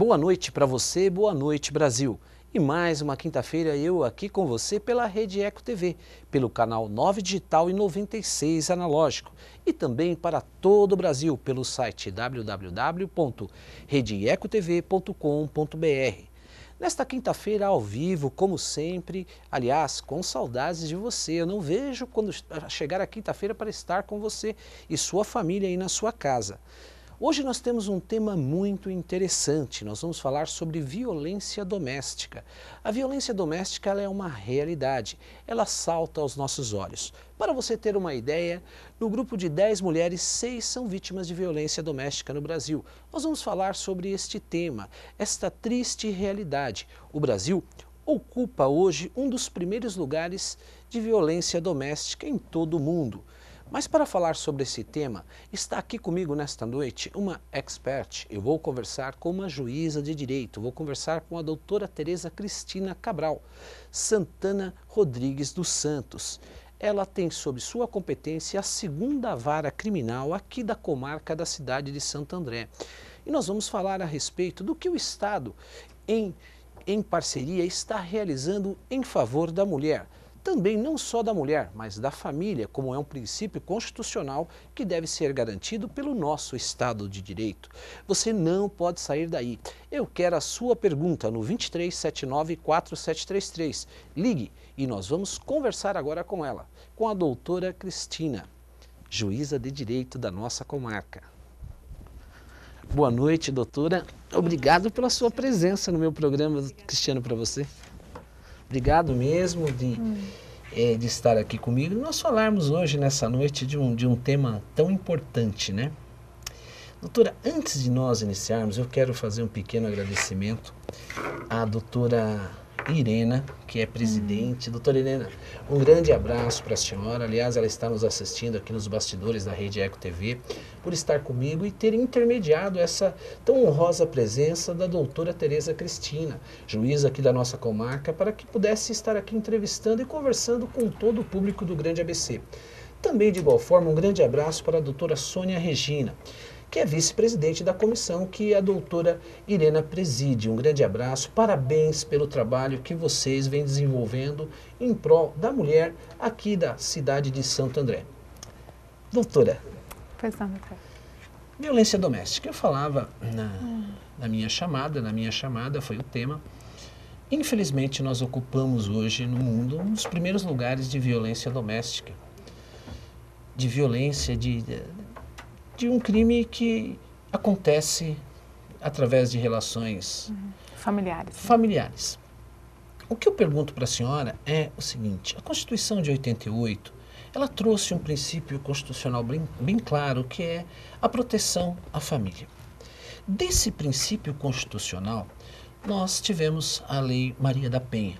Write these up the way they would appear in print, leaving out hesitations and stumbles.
Boa noite para você, boa noite Brasil. E mais uma quinta-feira eu aqui com você pela Rede Eco TV, pelo canal 9 digital e 96 analógico e também para todo o Brasil pelo site www.redeecotv.com.br. Nesta quinta-feira ao vivo, como sempre, aliás, com saudades de você, eu não vejo quando chegar a quinta-feira para estar com você e sua família aí na sua casa. Hoje nós temos um tema muito interessante, nós vamos falar sobre violência doméstica. A violência doméstica ela é uma realidade, ela salta aos nossos olhos. Para você ter uma ideia, no grupo de 10 mulheres, 6 são vítimas de violência doméstica no Brasil. Nós vamos falar sobre este tema, esta triste realidade. O Brasil ocupa hoje um dos primeiros lugares de violência doméstica em todo o mundo. Mas para falar sobre esse tema, está aqui comigo nesta noite uma expert. Eu vou conversar com uma juíza de direito, vou conversar com a doutora Tereza Cristina Cabral Santana Rodrigues dos Santos. Ela tem sob sua competência a 2ª Vara Criminal aqui da comarca da cidade de Santo André. E nós vamos falar a respeito do que o Estado, em parceria, está realizando em favor da mulher. Também não só da mulher, mas da família, como é um princípio constitucional que deve ser garantido pelo nosso Estado de Direito. Você não pode sair daí. Eu quero a sua pergunta no 2379-4733. Ligue e nós vamos conversar agora com ela, com a doutora Cristina, juíza de direito da nossa comarca. Boa noite, doutora. Obrigado pela sua presença no meu programa, Cristiano, para você. Obrigado mesmo de estar aqui comigo e nós falarmos hoje, nessa noite, de um tema tão importante, né? Doutora, antes de nós iniciarmos, eu quero fazer um pequeno agradecimento à doutora Irena, que é presidente. Doutora Irena, um grande abraço para a senhora. Aliás, ela está nos assistindo aqui nos bastidores da Rede Eco TV, por estar comigo e ter intermediado essa tão honrosa presença da doutora Tereza Cristina, juíza aqui da nossa comarca, para que pudesse estar aqui entrevistando e conversando com todo o público do Grande ABC. Também, de igual forma, um grande abraço para a doutora Sônia Regina, que é vice-presidente da comissão que a doutora Irena preside. Um grande abraço, parabéns pelo trabalho que vocês vêm desenvolvendo em prol da mulher aqui da cidade de Santo André. Doutora, violência doméstica, eu falava na minha chamada foi o tema. Infelizmente nós ocupamos hoje no mundo um dos primeiros lugares de violência doméstica, de violência, de um crime que acontece através de relações familiares. O que eu pergunto para a senhora é o seguinte: a Constituição de 88, ela trouxe um princípio constitucional bem claro, que é a proteção à família. Desse princípio constitucional, nós tivemos a Lei Maria da Penha,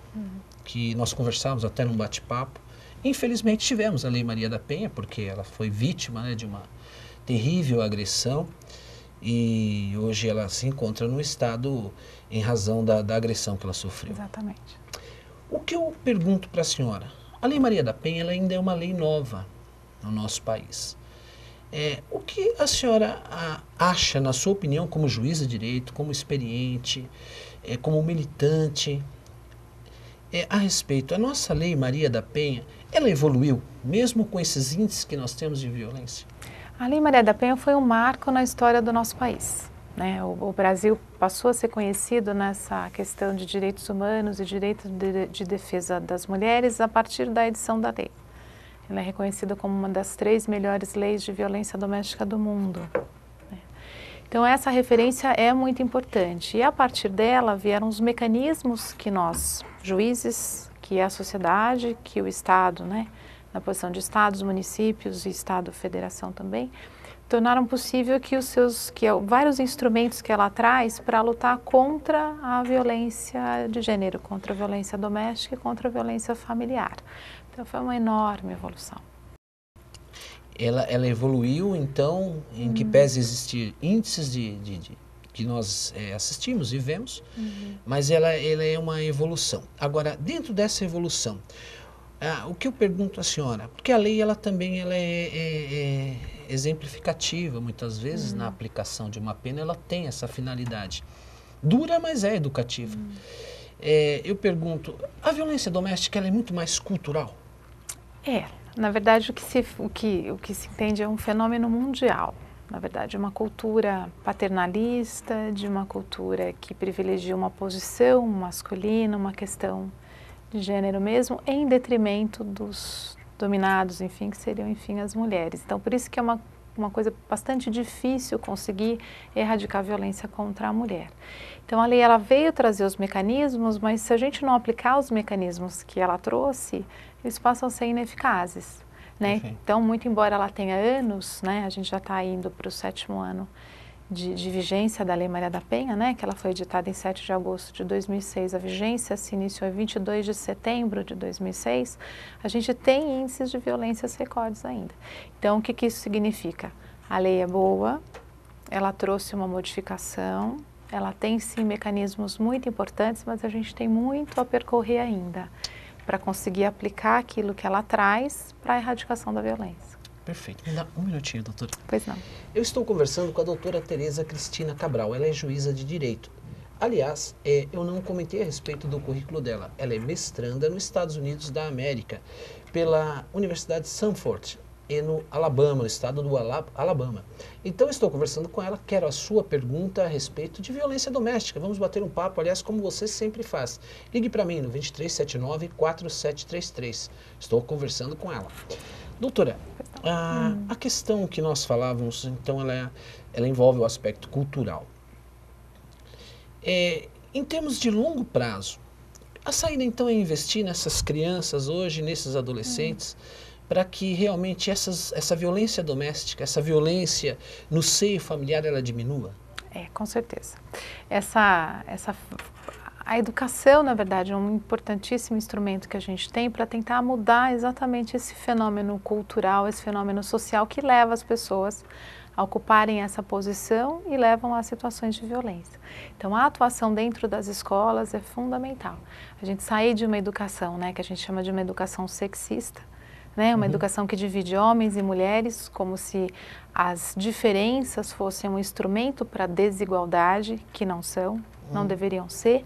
que nós conversávamos até num bate-papo. Infelizmente tivemos a Lei Maria da Penha, porque ela foi vítima, né, de uma terrível agressão e hoje ela se encontra no estado em razão da agressão que ela sofreu. Exatamente. O que eu pergunto para a senhora, a Lei Maria da Penha ela ainda é uma lei nova no nosso país. O que a senhora acha, na sua opinião, como juíza de direito, como experiente, como militante, a respeito? A nossa Lei Maria da Penha, ela evoluiu, mesmo com esses índices que nós temos de violência? A Lei Maria da Penha foi um marco na história do nosso país, né? O Brasil passou a ser conhecido nessa questão de direitos humanos e direitos de defesa das mulheres a partir da edição da lei. Ela é reconhecida como uma das 3 melhores leis de violência doméstica do mundo, né? Então essa referência é muito importante e a partir dela vieram os mecanismos que nós, juízes, que a sociedade, que o Estado, né, na posição de estados, municípios e Estado-federação também, tornaram possível que vários instrumentos que ela traz para lutar contra a violência de gênero, contra a violência doméstica e contra a violência familiar. Então foi uma enorme evolução. Ela evoluiu, então, em que pese existir índices que nós assistimos e vemos, mas ela é uma evolução. Agora, dentro dessa evolução, o que eu pergunto à senhora, porque a lei ela também é exemplificativa, muitas vezes na aplicação de uma pena ela tem essa finalidade. Dura, mas é educativa. Eu pergunto, a violência doméstica ela é muito mais cultural? Na verdade, o que se entende é um fenômeno mundial. Na verdade, uma cultura paternalista, de uma cultura que privilegia uma posição masculina, uma questão de gênero mesmo, em detrimento dos dominados, enfim, que seriam, enfim, as mulheres. Então, por isso que é uma coisa bastante difícil conseguir erradicar a violência contra a mulher. Então, a lei ela veio trazer os mecanismos, mas se a gente não aplicar os mecanismos que ela trouxe, eles passam a ser ineficazes. Né? Então, muito embora ela tenha anos, né, a gente já está indo para o 7º ano de vigência da Lei Maria da Penha, né, que ela foi editada em 7 de agosto de 2006, a vigência se iniciou em 22 de setembro de 2006, a gente tem índices de violências recordes ainda. Então, o que isso significa? A lei é boa, ela trouxe uma modificação, ela tem sim mecanismos muito importantes, mas a gente tem muito a percorrer ainda para conseguir aplicar aquilo que ela traz para a erradicação da violência. Perfeito. Me dá um minutinho, doutora. Pois não. Eu estou conversando com a doutora Tereza Cristina Cabral, ela é juíza de Direito. Aliás, eu não comentei a respeito do currículo dela. Ela é mestranda nos Estados Unidos da América, pela Universidade de Sanford, no Alabama, no estado do Alabama. Então, estou conversando com ela, quero a sua pergunta a respeito de violência doméstica. Vamos bater um papo, aliás, como você sempre faz. Ligue para mim no 2379-4733. Estou conversando com ela. Doutora, a questão que nós falávamos, então, ela envolve o aspecto cultural. Em termos de longo prazo, a saída, então, é investir nessas crianças hoje, nesses adolescentes, para que realmente essa violência doméstica, essa violência no seio familiar, ela diminua? Com certeza. A educação, na verdade, é um importantíssimo instrumento que a gente tem para tentar mudar exatamente esse fenômeno cultural, esse fenômeno social que leva as pessoas a ocuparem essa posição e levam a situações de violência. Então, a atuação dentro das escolas é fundamental. A gente sair de uma educação, né, que a gente chama de uma educação sexista, né, uma educação que divide homens e mulheres, como se as diferenças fossem um instrumento para a desigualdade, que não são, não deveriam ser.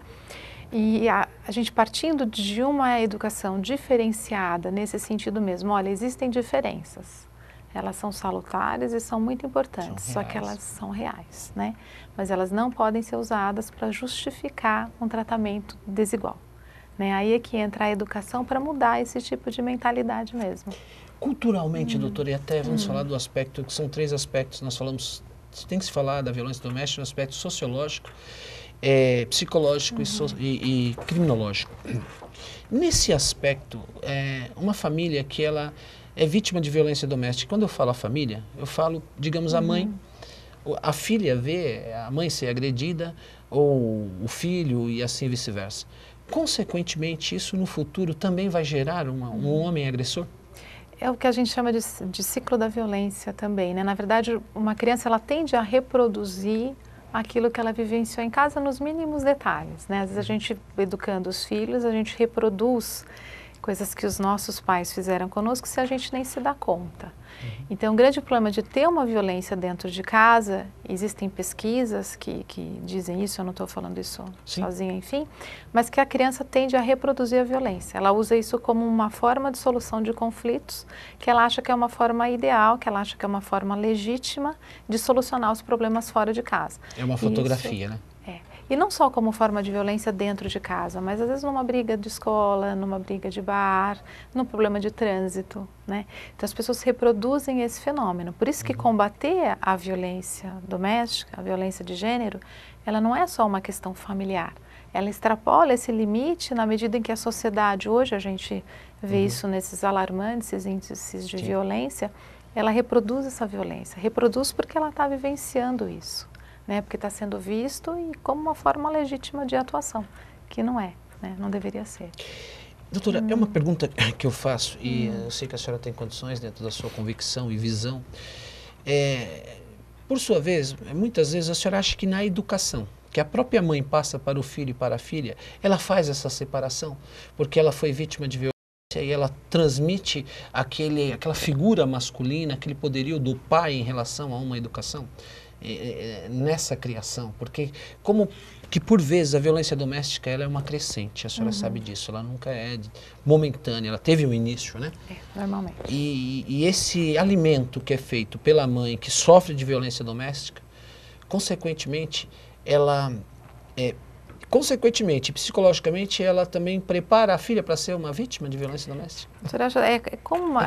E a gente partindo de uma educação diferenciada, nesse sentido mesmo, olha, existem diferenças, elas são salutares e são muito importantes, só que elas são reais, né? Mas elas não podem ser usadas para justificar um tratamento desigual. Né? Aí é que entra a educação para mudar esse tipo de mentalidade mesmo. Culturalmente, doutora, e até vamos falar do aspecto, que são 3 aspectos, nós falamos, tem que se falar da violência doméstica no aspecto sociológico, psicológico e criminológico. Nesse aspecto, uma família que ela é vítima de violência doméstica, quando eu falo a família, eu falo, digamos, a mãe, a filha vê a mãe ser agredida, ou o filho e assim vice-versa. Consequentemente, isso no futuro também vai gerar um homem agressor? É o que a gente chama de ciclo da violência também, né? Na verdade, uma criança ela tende a reproduzir aquilo que ela vivenciou em casa nos mínimos detalhes, né? Às vezes a gente, educando os filhos, a gente reproduz coisas que os nossos pais fizeram conosco se a gente nem se dá conta. Então, o grande problema de ter uma violência dentro de casa, existem pesquisas que dizem isso, eu não estou falando isso sozinha, enfim, mas que a criança tende a reproduzir a violência. Ela usa isso como uma forma de solução de conflitos, que ela acha que é uma forma ideal, que ela acha que é uma forma legítima de solucionar os problemas fora de casa. É uma fotografia, né? E não só como forma de violência dentro de casa, mas às vezes numa briga de escola, numa briga de bar, num problema de trânsito, né? Então as pessoas reproduzem esse fenômeno. Por isso que combater a violência doméstica, a violência de gênero, ela não é só uma questão familiar. Ela extrapola esse limite na medida em que a sociedade, hoje a gente vê isso nesses alarmantes índices de violência, ela reproduz essa violência. Reproduz porque ela está vivenciando isso. Né, porque está sendo visto e como uma forma legítima de atuação, que não é, né, não deveria ser. Doutora, é uma pergunta que eu faço e eu sei que a senhora tem condições dentro da sua convicção e visão. Por sua vez, muitas vezes a senhora acha que na educação, que a própria mãe passa para o filho e para a filha, ela faz essa separação, porque ela foi vítima de violência e ela transmite aquela figura masculina, aquele poderio do pai em relação a uma educação. nessa criação? Porque como que por vezes a violência doméstica ela é uma crescente, a senhora sabe disso, ela nunca é momentânea, ela teve um início, né? Normalmente. E esse alimento que é feito pela mãe que sofre de violência doméstica, consequentemente, psicologicamente, ela também prepara a filha para ser uma vítima de violência doméstica?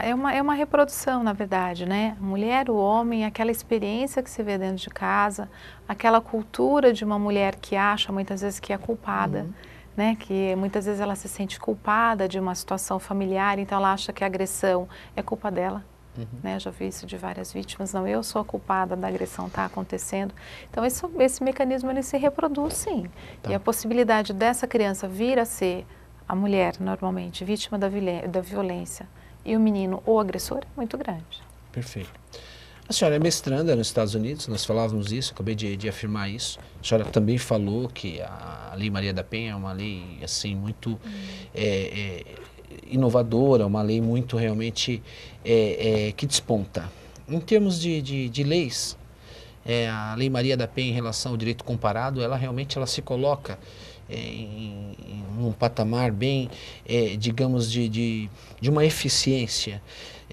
É uma reprodução, na verdade, né? A mulher, o homem, aquela experiência que se vê dentro de casa, aquela cultura de uma mulher que acha muitas vezes que é culpada, né? Que muitas vezes ela se sente culpada de uma situação familiar, então ela acha que a agressão é culpa dela. Né? Já vi isso de várias vítimas, não, eu sou a culpada da agressão, está acontecendo. Então esse mecanismo ele se reproduz sim. Tá. E a possibilidade dessa criança vir a ser a mulher, normalmente, vítima da violência, e o menino o agressor é muito grande. Perfeito. A senhora é mestranda nos Estados Unidos, nós falávamos isso, acabei de afirmar isso. A senhora também falou que a Lei Maria da Penha é uma lei assim, muito inovadora, uma lei muito realmente que desponta. Em termos de leis, a Lei Maria da Penha em relação ao direito comparado, ela realmente se coloca em um patamar bem, digamos, de uma eficiência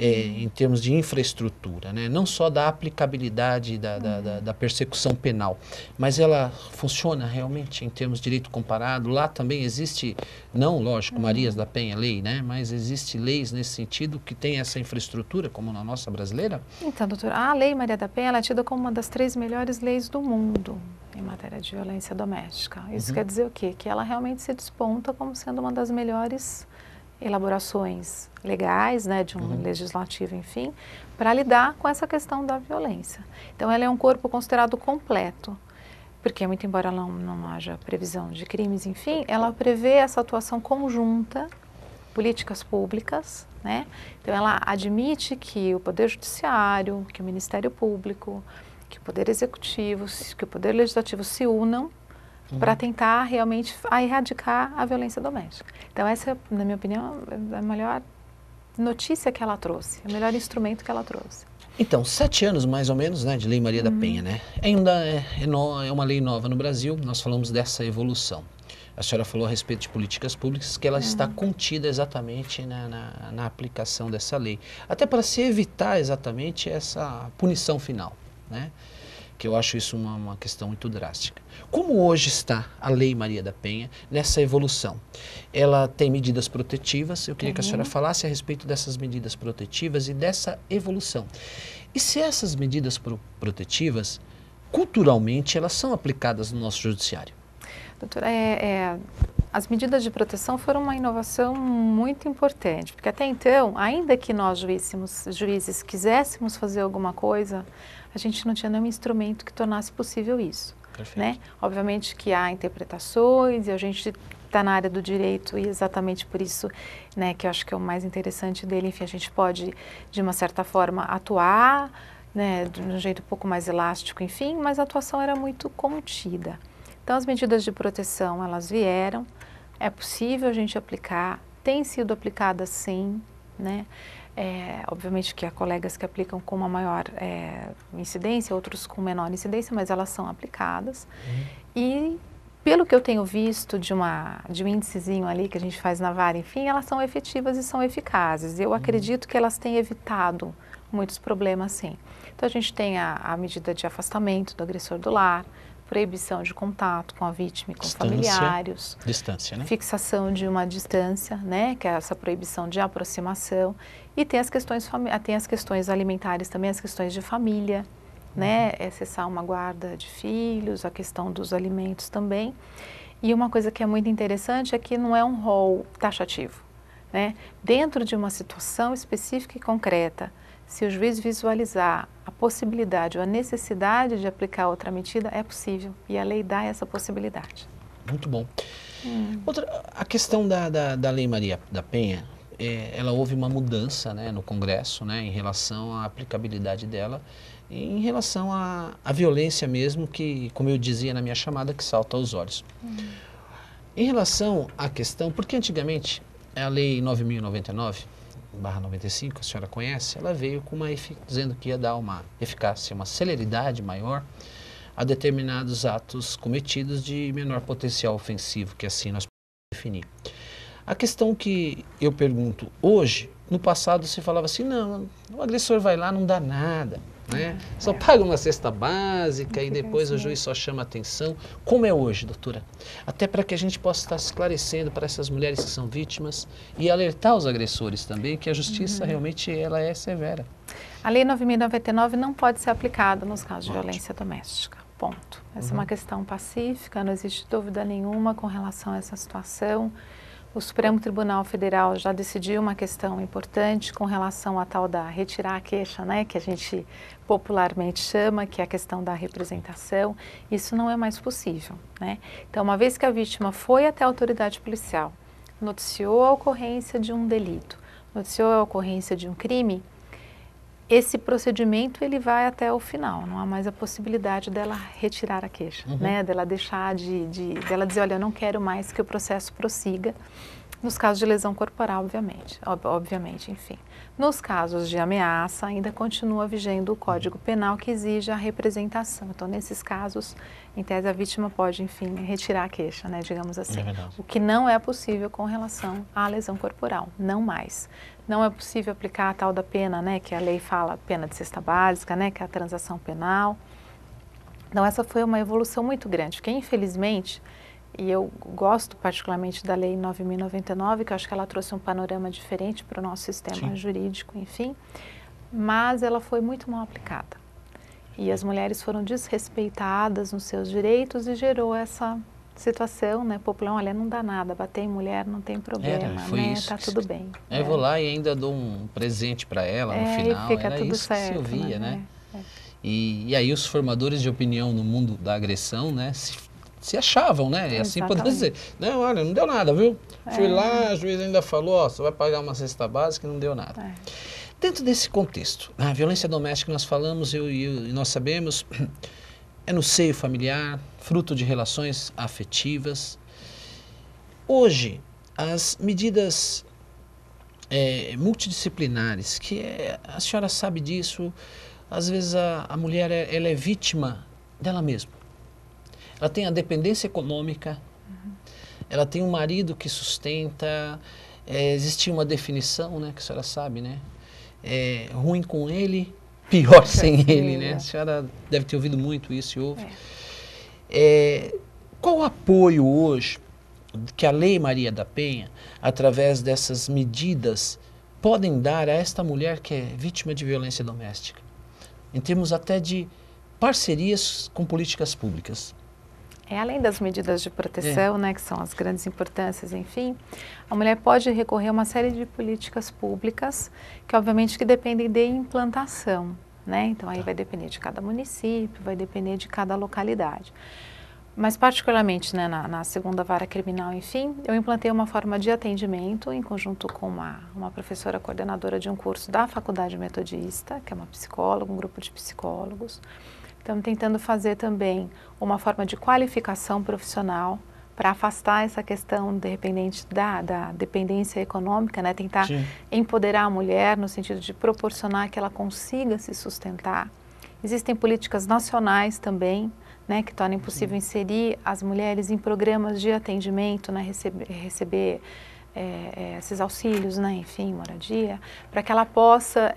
em termos de infraestrutura, né? Não só da aplicabilidade da persecução penal, mas ela funciona realmente em termos de direito comparado. Lá também existe, não, lógico, Marias da Penha, lei, né? Mas existe leis nesse sentido que tem essa infraestrutura, como na nossa brasileira? Então, doutora, a Lei Maria da Penha ela é tida como uma das 3 melhores leis do mundo em matéria de violência doméstica. Isso quer dizer o quê? Que ela realmente se desponta como sendo uma das melhores elaborações legais, né, de um legislativo, enfim, para lidar com essa questão da violência. Então, ela é um corpo considerado completo, porque, muito embora não haja previsão de crimes, enfim, ela prevê essa atuação conjunta, políticas públicas, né? Então, ela admite que o Poder Judiciário, que o Ministério Público, que o Poder Executivo, que o Poder Legislativo se unam para tentar realmente erradicar a violência doméstica. Então essa, na minha opinião, é a melhor notícia que ela trouxe, o melhor instrumento que ela trouxe. Então, 7 anos mais ou menos, né, de Lei Maria da Penha, né? Ainda é uma lei nova no Brasil, nós falamos dessa evolução. A senhora falou a respeito de políticas públicas, que ela está contida exatamente na aplicação dessa lei. Até para se evitar exatamente essa punição final, né? Que eu acho isso uma questão muito drástica. Como hoje está a Lei Maria da Penha nessa evolução? Ela tem medidas protetivas, eu queria que a senhora falasse a respeito dessas medidas protetivas e dessa evolução. E se essas medidas protetivas, culturalmente, elas são aplicadas no nosso judiciário? Doutora, as medidas de proteção foram uma inovação muito importante, porque até então, ainda que nós juízes quiséssemos fazer alguma coisa, a gente não tinha nenhum instrumento que tornasse possível isso. Né? Obviamente que há interpretações e a gente está na área do direito e exatamente por isso, né, que eu acho que é o mais interessante dele, enfim, a gente pode, de uma certa forma, atuar, né, de um jeito um pouco mais elástico, enfim, mas a atuação era muito contida. Então, as medidas de proteção, elas vieram, é possível a gente aplicar, tem sido aplicada sim, né? Obviamente que há colegas que aplicam com uma maior incidência, outros com menor incidência, mas elas são aplicadas. E, pelo que eu tenho visto de um índicezinho ali que a gente faz na vara, enfim, elas são efetivas e são eficazes. Eu acredito que elas têm evitado muitos problemas, sim. Então, a gente tem a medida de afastamento do agressor do lar, proibição de contato com a vítima e com familiares. Distância, né? Fixação de uma distância, né? Que é essa proibição de aproximação. E tem as questões alimentares também, as questões de família, né? Cessar uma guarda de filhos, a questão dos alimentos também. E uma coisa que é muito interessante é que não é um rol taxativo, né? Dentro de uma situação específica e concreta, se o juiz visualizar a possibilidade ou a necessidade de aplicar outra medida, é possível. E a lei dá essa possibilidade. Muito bom. A questão da Lei Maria da Penha, ela houve uma mudança, né, no Congresso, né, em relação à aplicabilidade dela, e em relação à violência mesmo, que, como eu dizia na minha chamada, que salta aos olhos. Em relação à questão, porque antigamente a Lei 9.099, 95, a senhora conhece, ela veio com dizendo que ia dar uma eficácia, uma celeridade maior a determinados atos cometidos de menor potencial ofensivo, que assim nós podemos definir. A questão que eu pergunto hoje, no passado se falava assim, não, o agressor vai lá, não dá nada, né? Só paga uma cesta básica e depois o juiz só chama atenção. Como é hoje, doutora? Até para que a gente possa estar esclarecendo para essas mulheres que são vítimas e alertar os agressores também que a justiça realmente ela é severa. A Lei 9.099 não pode ser aplicada nos casos de violência doméstica, ponto. Essa é uma questão pacífica, não existe dúvida nenhuma com relação a essa situação. O Supremo Tribunal Federal já decidiu uma questão importante com relação a tal da retirar a queixa, né, que a gente popularmente chama, que é a questão da representação. Isso não é mais possível, né? Então, uma vez que a vítima foi até a autoridade policial, noticiou a ocorrência de um delito, noticiou a ocorrência de um crime, esse procedimento ele vai até o final, não há mais a possibilidade dela retirar a queixa, né? Dela deixar dela dizer, olha, eu não quero mais que o processo prossiga, nos casos de lesão corporal, obviamente, enfim. Nos casos de ameaça, ainda continua vigendo o Código Penal que exige a representação. Então, nesses casos, em tese, a vítima pode, enfim, retirar a queixa, né, digamos assim. O que não é possível com relação à lesão corporal, não mais. Não é possível aplicar a tal da pena, né, que a lei fala, pena de cesta básica, né, que é a transação penal. Então, essa foi uma evolução muito grande, porque infelizmente, e eu gosto particularmente da Lei 9.099, que eu acho que ela trouxe um panorama diferente para o nosso sistema jurídico, enfim, mas ela foi muito mal aplicada. E as mulheres foram desrespeitadas nos seus direitos e gerou essa situação, né, popular, olha, não dá nada, bater em mulher não tem problema, né, tá tudo bem. Eu vou lá e ainda dou um presente para ela no final, fica era tudo isso certo, que se ouvia, né? E aí os formadores de opinião no mundo da agressão, né, se achavam, né, e assim poder dizer, não, olha, não deu nada, viu? Fui lá, o juiz ainda falou, ó, você vai pagar uma cesta básica e não deu nada. Dentro desse contexto, a violência doméstica nós falamos e nós sabemos, é no seio familiar, fruto de relações afetivas. Hoje, as medidas multidisciplinares, a senhora sabe disso, às vezes a mulher ela é vítima dela mesma. Ela tem a dependência econômica, ela tem um marido que sustenta, existe uma definição, né, que a senhora sabe, né? Ruim com ele, pior sem ele, né? A senhora deve ter ouvido muito isso e ouve. Qual o apoio hoje que a Lei Maria da Penha, através dessas medidas, podem dar a esta mulher que é vítima de violência doméstica? Em termos até de parcerias com políticas públicas. Além das medidas de proteção, né, que são as grandes importâncias, enfim, a mulher pode recorrer a uma série de políticas públicas que, obviamente, que dependem de implantação, né? Então, aí vai depender de cada município, vai depender de cada localidade. Mas, particularmente, né, na segunda vara criminal, enfim, eu implantei uma forma de atendimento em conjunto com uma professora coordenadora de um curso da Faculdade Metodista, que é uma psicóloga, um grupo de psicólogos. Estamos tentando fazer também uma forma de qualificação profissional para afastar essa questão, de repente, da dependência econômica, né? Tentar empoderar a mulher no sentido de proporcionar que ela consiga se sustentar. Existem políticas nacionais também, né, que tornam possível inserir as mulheres em programas de atendimento, né, receber esses auxílios, né, enfim, moradia, para que ela possa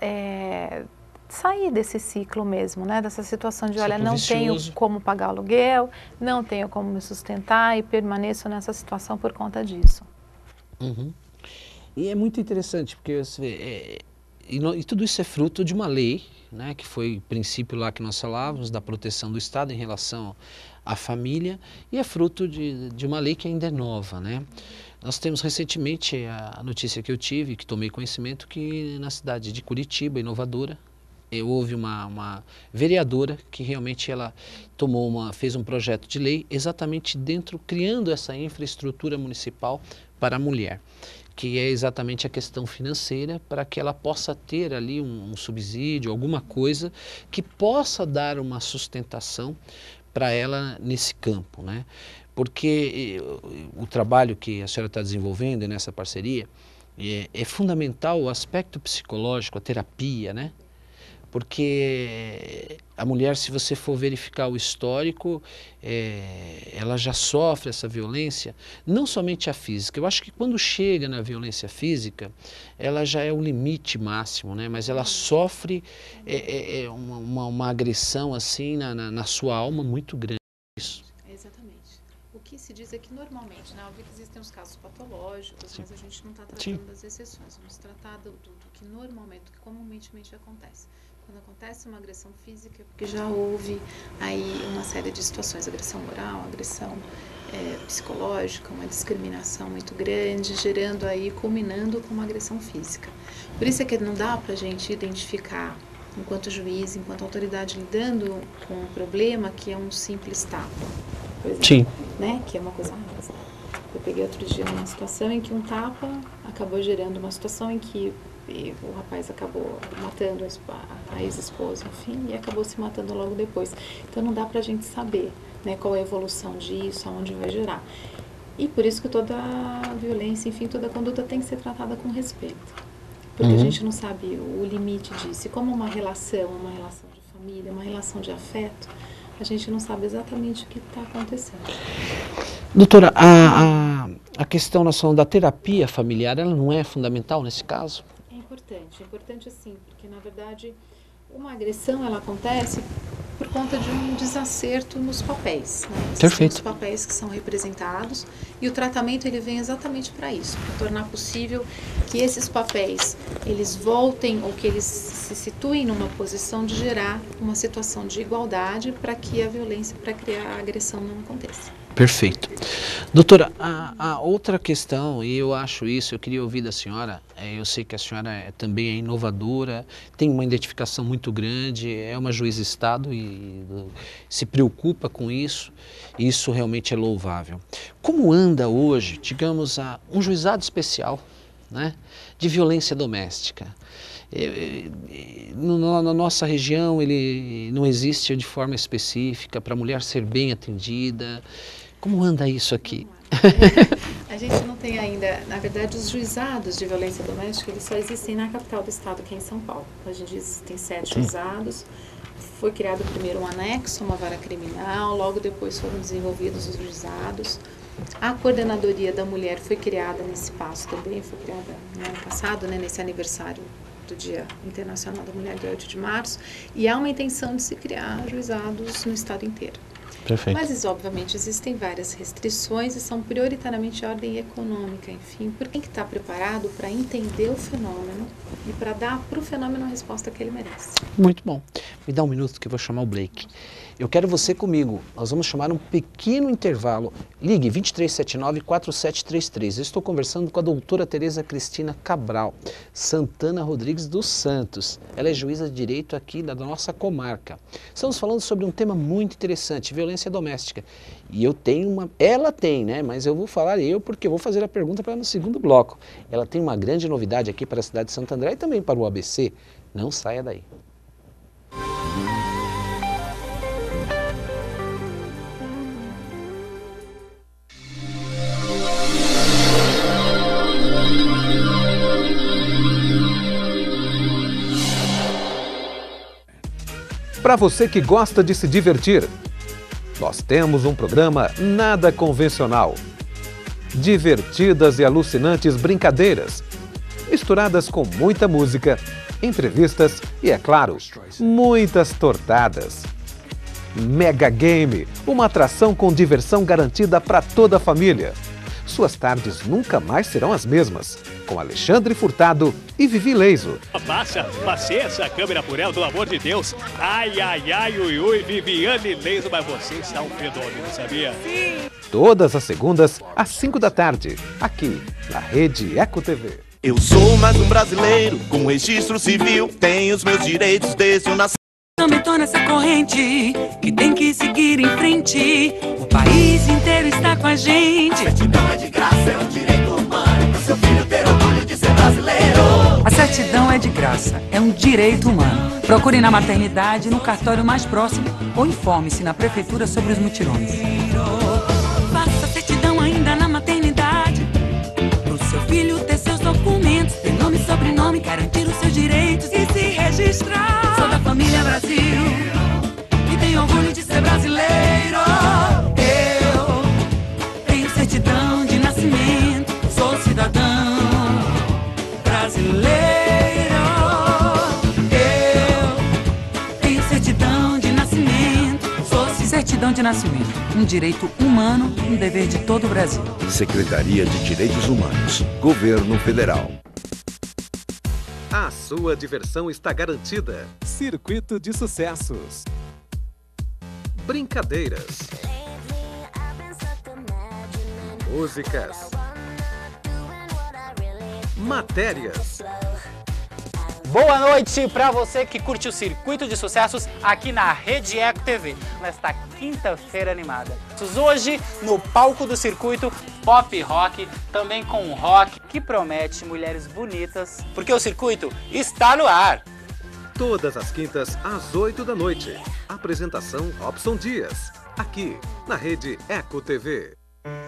sair desse ciclo mesmo, né, dessa situação de, olha, não tenho como pagar aluguel, não tenho como me sustentar e permaneço nessa situação por conta disso. E é muito interessante, porque você vê, e tudo isso é fruto de uma lei, né, que foi o princípio lá que nós falávamos, da proteção do Estado em relação à família, e é fruto de uma lei que ainda é nova, né? Nós temos recentemente a notícia que eu tive, que tomei conhecimento, que na cidade de Curitiba, inovadora, houve uma vereadora que realmente ela fez um projeto de lei exatamente criando essa infraestrutura municipal para a mulher, que é exatamente a questão financeira, para que ela possa ter ali um subsídio, alguma coisa que possa dar uma sustentação para ela nesse campo, né? Porque o trabalho que a senhora está desenvolvendo nessa parceria, é fundamental o aspecto psicológico, a terapia, né? Porque a mulher, se você for verificar o histórico, ela já sofre essa violência, não somente a física. Eu acho que quando chega na violência física, ela já é o limite máximo, né? Mas ela sofre uma agressão assim na sua alma muito grande. Isso. Exatamente. O que se diz é que normalmente, né, óbvio que existem os casos patológicos, Sim. mas a gente não está tratando Sim. das exceções, vamos tratar do que normalmente, do que comumente acontece. Quando acontece uma agressão física, é porque já houve aí uma série de situações, agressão moral, agressão psicológica, uma discriminação muito grande, gerando aí, culminando com uma agressão física. Por isso é que não dá para a gente identificar, enquanto juiz, enquanto autoridade lidando com um problema que é um simples tapa, por exemplo. Sim. Né? Que é uma coisa rasa. Eu peguei outro dia uma situação em que um tapa acabou gerando uma situação em que o rapaz acabou matando a ex-esposa, enfim, e acabou se matando logo depois. Então não dá pra gente saber, né, qual é a evolução disso, aonde vai gerar. E por isso que toda a violência, enfim, toda a conduta tem que ser tratada com respeito. Porque a gente não sabe o limite disso. E como uma relação de família, uma relação de afeto, a gente não sabe exatamente o que está acontecendo. Doutora, a questão da terapia familiar, ela não é fundamental nesse caso? É importante sim, porque na verdade uma agressão ela acontece por conta de um desacerto nos papéis, né? Perfeito. Os papéis que são representados e o tratamento ele vem exatamente para isso, para tornar possível que esses papéis eles voltem ou que eles se situem numa posição de gerar uma situação de igualdade para que a violência, para criar a agressão não aconteça. Perfeito. Doutora, a outra questão, e eu acho isso, eu queria ouvir da senhora, eu sei que a senhora também é inovadora, tem uma identificação muito grande, é uma juíza de Estado e se preocupa com isso, e isso realmente é louvável. Como anda hoje, digamos, um juizado especial, né, de violência doméstica? Na nossa região ele não existe de forma específica para a mulher ser bem atendida. Como anda isso aqui? A gente não tem ainda, na verdade, os juizados de violência doméstica, eles só existem na capital do estado, que é em São Paulo. Hoje em dia existem 7 juizados. Foi criado primeiro um anexo, uma vara criminal, logo depois foram desenvolvidos os juizados. A coordenadoria da mulher foi criada nesse passo também, foi criada no ano passado, né, nesse aniversário do Dia Internacional da Mulher, dia 8 de março, e há uma intenção de se criar juizados no estado inteiro. Perfeito. Mas, obviamente, existem várias restrições e são prioritariamente de ordem econômica, enfim, porque tem que estar preparado para entender o fenômeno e para dar para o fenômeno a resposta que ele merece. Muito bom. Me dá um minuto que eu vou chamar o Blake. Eu quero você comigo. Nós vamos chamar um pequeno intervalo. Ligue 2379-4733. Eu estou conversando com a doutora Tereza Cristina Cabral Santana Rodrigues dos Santos. Ela é juíza de direito aqui da nossa comarca. Estamos falando sobre um tema muito interessante, violência doméstica. E eu tenho ela tem, né? Mas eu vou falar porque eu vou fazer a pergunta para ela no segundo bloco. Ela tem uma grande novidade aqui para a cidade de Santo André e também para o ABC. Não saia daí. Para você que gosta de se divertir, nós temos um programa nada convencional. Divertidas e alucinantes brincadeiras, misturadas com muita música, entrevistas e, é claro, muitas tortadas. Mega Game, uma atração com diversão garantida para toda a família. Suas tardes nunca mais serão as mesmas. Com Alexandre Furtado e Vivi Leiso. Passei essa câmera por ela, pelo amor de Deus. Ai, ai, ai, ui, ui, Viviane Leiso, mas você está um fenômeno, sabia? Sim. Todas as segundas, às 5 da tarde, aqui na Rede Eco TV. Eu sou mais um brasileiro, com registro civil, tenho os meus direitos desde o nascimento. Também tô nessa corrente, que tem que seguir em frente. O país inteiro está com a gente. A certidão é de graça, é um direito humano. Seu filho ter orgulho de ser brasileiro. A certidão é de graça, é um direito humano. Procure na maternidade, no cartório mais próximo ou informe-se na prefeitura sobre os mutirões. Faça a certidão ainda na maternidade, pro seu filho ter seus documentos. nascimento. Um direito humano, um dever de todo o Brasil. Secretaria de Direitos Humanos, Governo Federal. A sua diversão está garantida. Circuito de Sucessos. Brincadeiras. Músicas. Matérias. Boa noite para você que curte o Circuito de Sucessos aqui na Rede Eco TV, nesta quinta-feira animada. Hoje, no palco do circuito, pop rock, também com um rock que promete mulheres bonitas, porque o circuito está no ar. Todas as quintas, às 8 da noite. Apresentação Robson Dias, aqui na Rede Eco TV.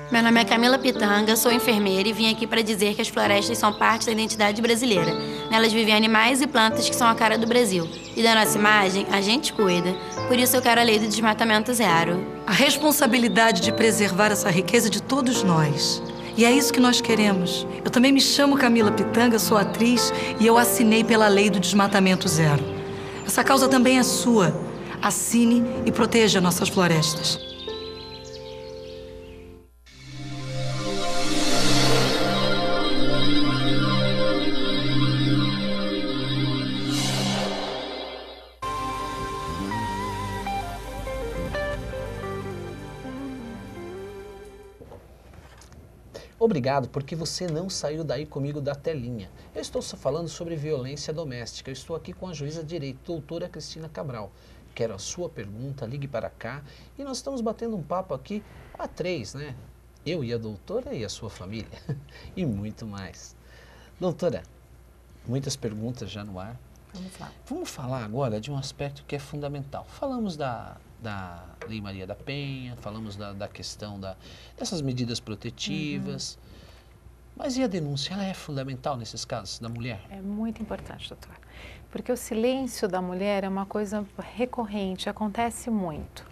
Meu nome é Camila Pitanga, sou enfermeira e vim aqui para dizer que as florestas são parte da identidade brasileira. Nelas vivem animais e plantas que são a cara do Brasil. E da nossa imagem, a gente cuida. Por isso eu quero a lei do desmatamento zero. A responsabilidade de preservar essa riqueza de todos nós. E é isso que nós queremos. Eu também me chamo Camila Pitanga, sou atriz e eu assinei pela lei do desmatamento zero. Essa causa também é sua. Assine e proteja nossas florestas. Obrigado, porque você não saiu daí comigo da telinha. Eu estou falando sobre violência doméstica. Eu estou aqui com a juíza de direito, doutora Cristina Cabral. Quero a sua pergunta, ligue para cá. E nós estamos batendo um papo aqui a três, né? Eu e a doutora e a sua família. E muito mais. Doutora, muitas perguntas já no ar. Vamos lá. Vamos falar agora de um aspecto que é fundamental. Falamos da Lei Maria da Penha, falamos da questão dessas medidas protetivas. Mas e a denúncia? Ela é fundamental nesses casos da mulher? É muito importante, doutor. Porque o silêncio da mulher é uma coisa recorrente, acontece muito.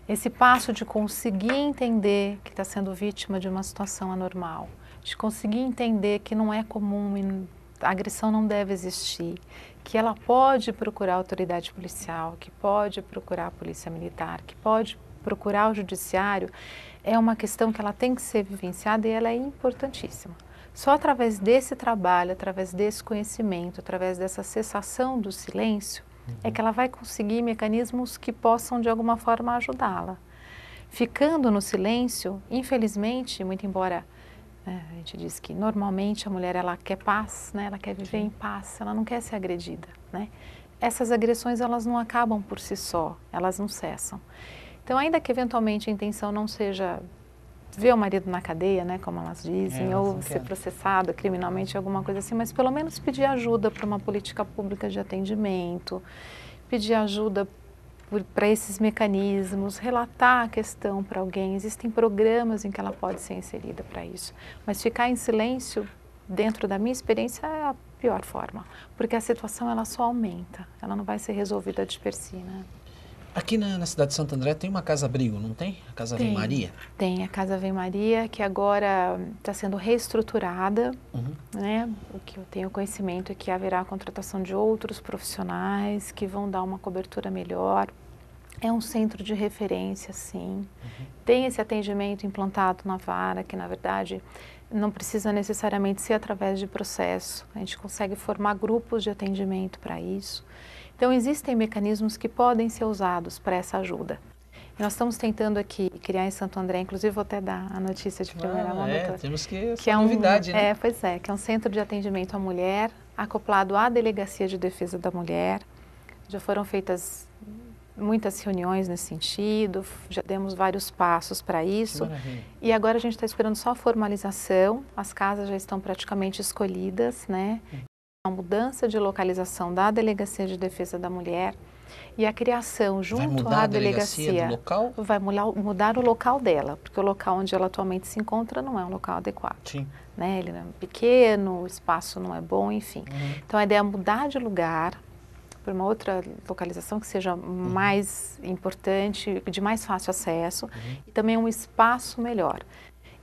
Esse passo de conseguir entender que está sendo vítima de uma situação anormal, de conseguir entender que não é comum e a agressão não deve existir, que ela pode procurar a autoridade policial, que pode procurar a polícia militar, que pode procurar o judiciário, é uma questão que ela tem que ser vivenciada e ela é importantíssima. Só através desse trabalho, através desse conhecimento, através dessa cessação do silêncio, é que ela vai conseguir mecanismos que possam de alguma forma ajudá-la. Ficando no silêncio, infelizmente, muito embora a gente diz que normalmente a mulher ela quer paz, né? Ela quer viver em paz, ela não quer ser agredida, né? Essas agressões elas não acabam por si só, elas não cessam. Então ainda que eventualmente a intenção não seja ver o marido na cadeia, né, como elas dizem, ou ser processada criminalmente, alguma coisa assim, mas pelo menos pedir ajuda para uma política pública de atendimento, pedir ajuda para esses mecanismos, relatar a questão para alguém. Existem programas em que ela pode ser inserida para isso. Mas ficar em silêncio, dentro da minha experiência, é a pior forma. Porque a situação ela só aumenta, ela não vai ser resolvida de per si, né? Aqui na cidade de Santo André tem uma casa-abrigo, não tem? A Casa Vem Maria? Tem, a Casa Vem Maria, que agora está sendo reestruturada, né? O que eu tenho conhecimento é que haverá a contratação de outros profissionais que vão dar uma cobertura melhor. É um centro de referência, sim. Tem esse atendimento implantado na vara, que na verdade não precisa necessariamente ser através de processo. A gente consegue formar grupos de atendimento para isso. Então, existem mecanismos que podem ser usados para essa ajuda. E nós estamos tentando aqui criar em Santo André, inclusive vou até dar a notícia de primeira mão, doutor. Temos que é novidade, né? Pois é, que é um centro de atendimento à mulher, acoplado à Delegacia de Defesa da Mulher. Já foram feitas muitas reuniões nesse sentido, já demos vários passos para isso. Maravilha. E agora a gente está esperando só a formalização, as casas já estão praticamente escolhidas, né? A mudança de localização da Delegacia de Defesa da Mulher e a criação junto à delegacia do local? Vai mudar o local dela, porque o local onde ela atualmente se encontra não é um local adequado. Sim. Né? Ele é pequeno, o espaço não é bom, enfim. Então a ideia é mudar de lugar para uma outra localização que seja mais importante, de mais fácil acesso e também um espaço melhor.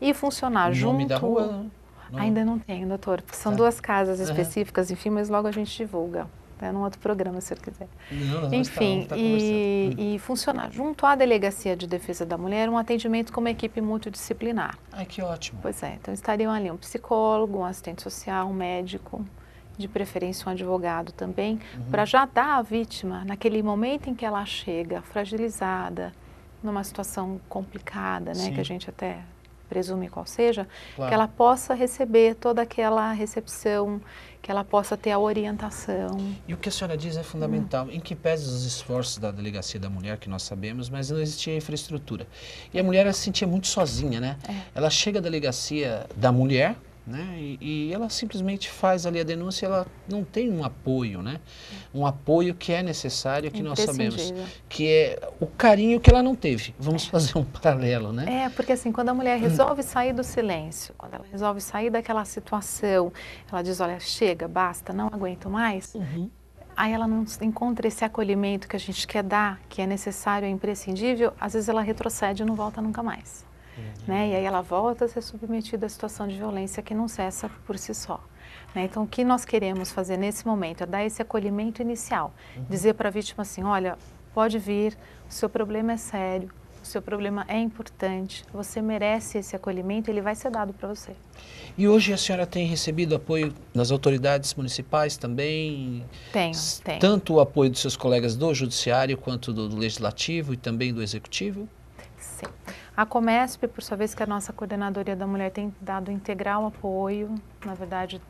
E funcionar junto... Nome da rua? Ainda não tenho, doutor. São duas casas específicas, enfim, mas logo a gente divulga. num outro programa, se eu quiser. Não, enfim, e funcionar junto à Delegacia de Defesa da Mulher um atendimento com uma equipe multidisciplinar. Ai, que ótimo. Pois é, então estariam ali um psicólogo, um assistente social, um médico, de preferência um advogado também, para já dar à vítima, naquele momento em que ela chega fragilizada, numa situação complicada, né, que a gente até presume qual seja, que ela possa receber toda aquela recepção, que ela possa ter a orientação. E o que a senhora diz é fundamental, em que pese os esforços da Delegacia da Mulher, que nós sabemos, mas não existia infraestrutura. E a mulher ela se sentia muito sozinha, né? Ela chega à Delegacia da Mulher, né? E ela simplesmente faz ali a denúncia, ela não tem um apoio, né? Um apoio que é necessário, que nós sabemos, que é o carinho que ela não teve. Vamos fazer um paralelo, né? Porque assim, quando a mulher resolve sair do silêncio, quando ela resolve sair daquela situação, ela diz, olha, chega, basta, não aguento mais, aí ela não encontra esse acolhimento que a gente quer dar, que é necessário, é imprescindível, às vezes ela retrocede e não volta nunca mais. Né? E aí ela volta a ser submetida à situação de violência que não cessa por si só. Né? Então, o que nós queremos fazer nesse momento é dar esse acolhimento inicial. Dizer para a vítima assim, olha, pode vir, o seu problema é sério, o seu problema é importante, você merece esse acolhimento, ele vai ser dado para você. E hoje a senhora tem recebido apoio das autoridades municipais também? Tenho. Tanto o apoio dos seus colegas do Judiciário, quanto do Legislativo e também do Executivo? Sim. A Comesp, por sua vez, que é a nossa Coordenadoria da Mulher, tem dado integral apoio, na verdade,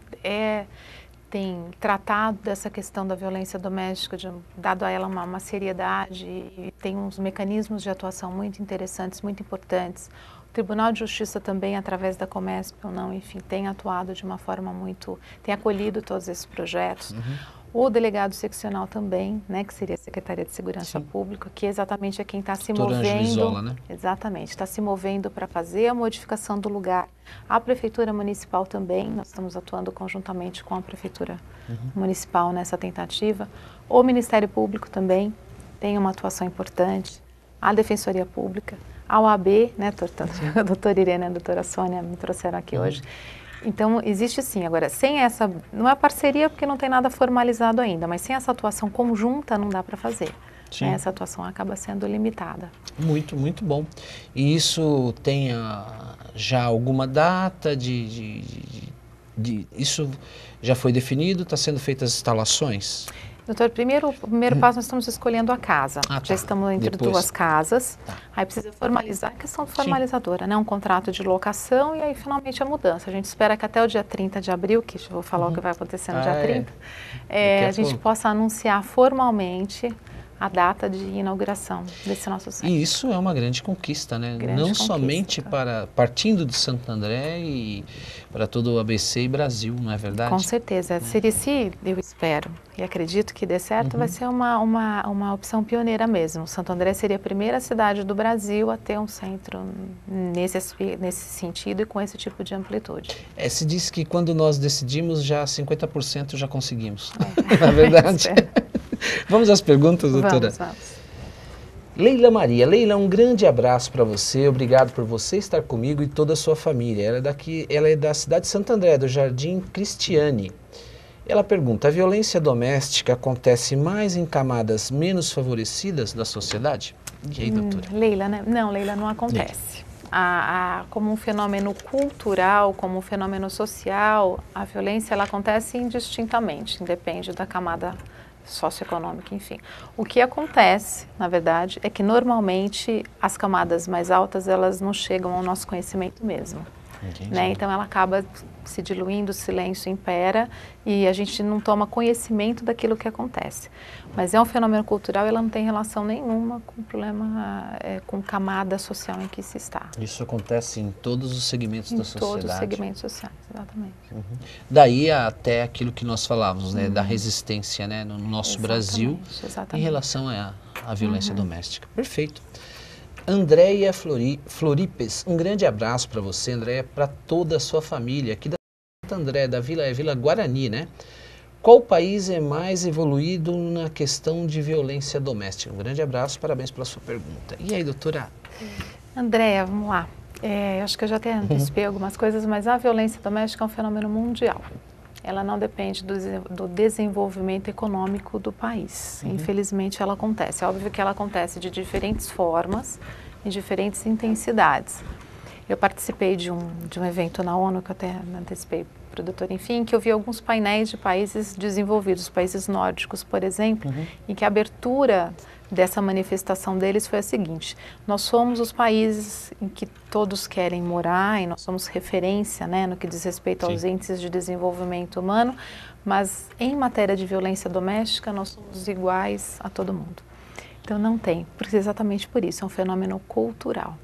tem tratado dessa questão da violência doméstica, dado a ela uma seriedade e tem uns mecanismos de atuação muito interessantes, muito importantes. O Tribunal de Justiça também, através da Comesp ou não, enfim, tem atuado de uma forma tem acolhido todos esses projetos. O delegado seccional também, né, que seria a Secretaria de Segurança Pública, que exatamente é quem está se movendo. Isola, né? Exatamente, está se movendo para fazer a modificação do lugar. A Prefeitura Municipal também, nós estamos atuando conjuntamente com a Prefeitura Municipal nessa tentativa. O Ministério Público também tem uma atuação importante. A Defensoria Pública, a OAB, né, a doutora Irene e a doutora Sônia me trouxeram aqui hoje. Então, existe sim. Agora, sem essa, não é parceria porque não tem nada formalizado ainda, mas sem essa atuação conjunta não dá para fazer. Né? Essa atuação acaba sendo limitada. Muito, muito bom. E isso tem já alguma data isso já foi definido? Está sendo feitas as instalações? Doutor, o primeiro passo, nós estamos escolhendo a casa. Já estamos entre duas casas. Aí precisa formalizar, a questão formalizadora, né? Um contrato de locação e aí finalmente a mudança. A gente espera que até o dia 30 de abril, que eu vou falar o que vai acontecer no dia 30, a gente possa anunciar formalmente a data de inauguração desse nosso centro. E isso é uma grande conquista, né? Não somente partindo de Santo André e para todo o ABC e Brasil, não é verdade? Com certeza. Seria, se eu espero e acredito que dê certo, vai ser uma opção pioneira mesmo. Santo André seria a primeira cidade do Brasil a ter um centro nesse sentido e com esse tipo de amplitude. Se diz que quando nós decidimos, já 50% já conseguimos. Na verdade. Vamos às perguntas, doutora? Vamos. Leila Maria. Leila, um grande abraço para você. Obrigado por você estar comigo e toda a sua família. Ela é da cidade de Santo André, do Jardim Cristiane. Ela pergunta, a violência doméstica acontece mais em camadas menos favorecidas da sociedade? E aí, doutora? Leila, né? Não, Leila, não acontece. Como um fenômeno cultural, como um fenômeno social, a violência ela acontece indistintamente, independe da camada socioeconômica, enfim. O que acontece, na verdade, é que normalmente as camadas mais altas, elas não chegam ao nosso conhecimento mesmo. Né? Então ela acaba se diluindo, o silêncio impera e a gente não toma conhecimento daquilo que acontece. Mas é um fenômeno cultural e ela não tem relação nenhuma com o problema, com camada social em que se está. Isso acontece em todos os segmentos da sociedade? Em todos os segmentos sociais, exatamente. Daí até aquilo que nós falávamos, né, da resistência, né, no nosso Brasil em relação à violência doméstica. Perfeito. Andréia Floripes, um grande abraço para você, Andréia, para toda a sua família, aqui da Santo André, da Vila Guarani, né? Qual país é mais evoluído na questão de violência doméstica? Um grande abraço, parabéns pela sua pergunta. E aí, doutora? Andréia, vamos lá. Eu acho que eu já até antecipei algumas coisas, mas a violência doméstica é um fenômeno mundial. ela não depende do desenvolvimento econômico do país. Infelizmente ela acontece. É óbvio que ela acontece de diferentes formas, em diferentes intensidades. Eu participei de um evento na ONU, que eu até antecipei para o doutor, enfim, que eu vi alguns painéis de países desenvolvidos, países nórdicos, por exemplo, em que a abertura dessa manifestação deles foi a seguinte: nós somos os países em que todos querem morar e nós somos referência, né, no que diz respeito aos índices de desenvolvimento humano, mas em matéria de violência doméstica nós somos iguais a todo mundo. Então não tem, exatamente por isso, é um fenômeno cultural.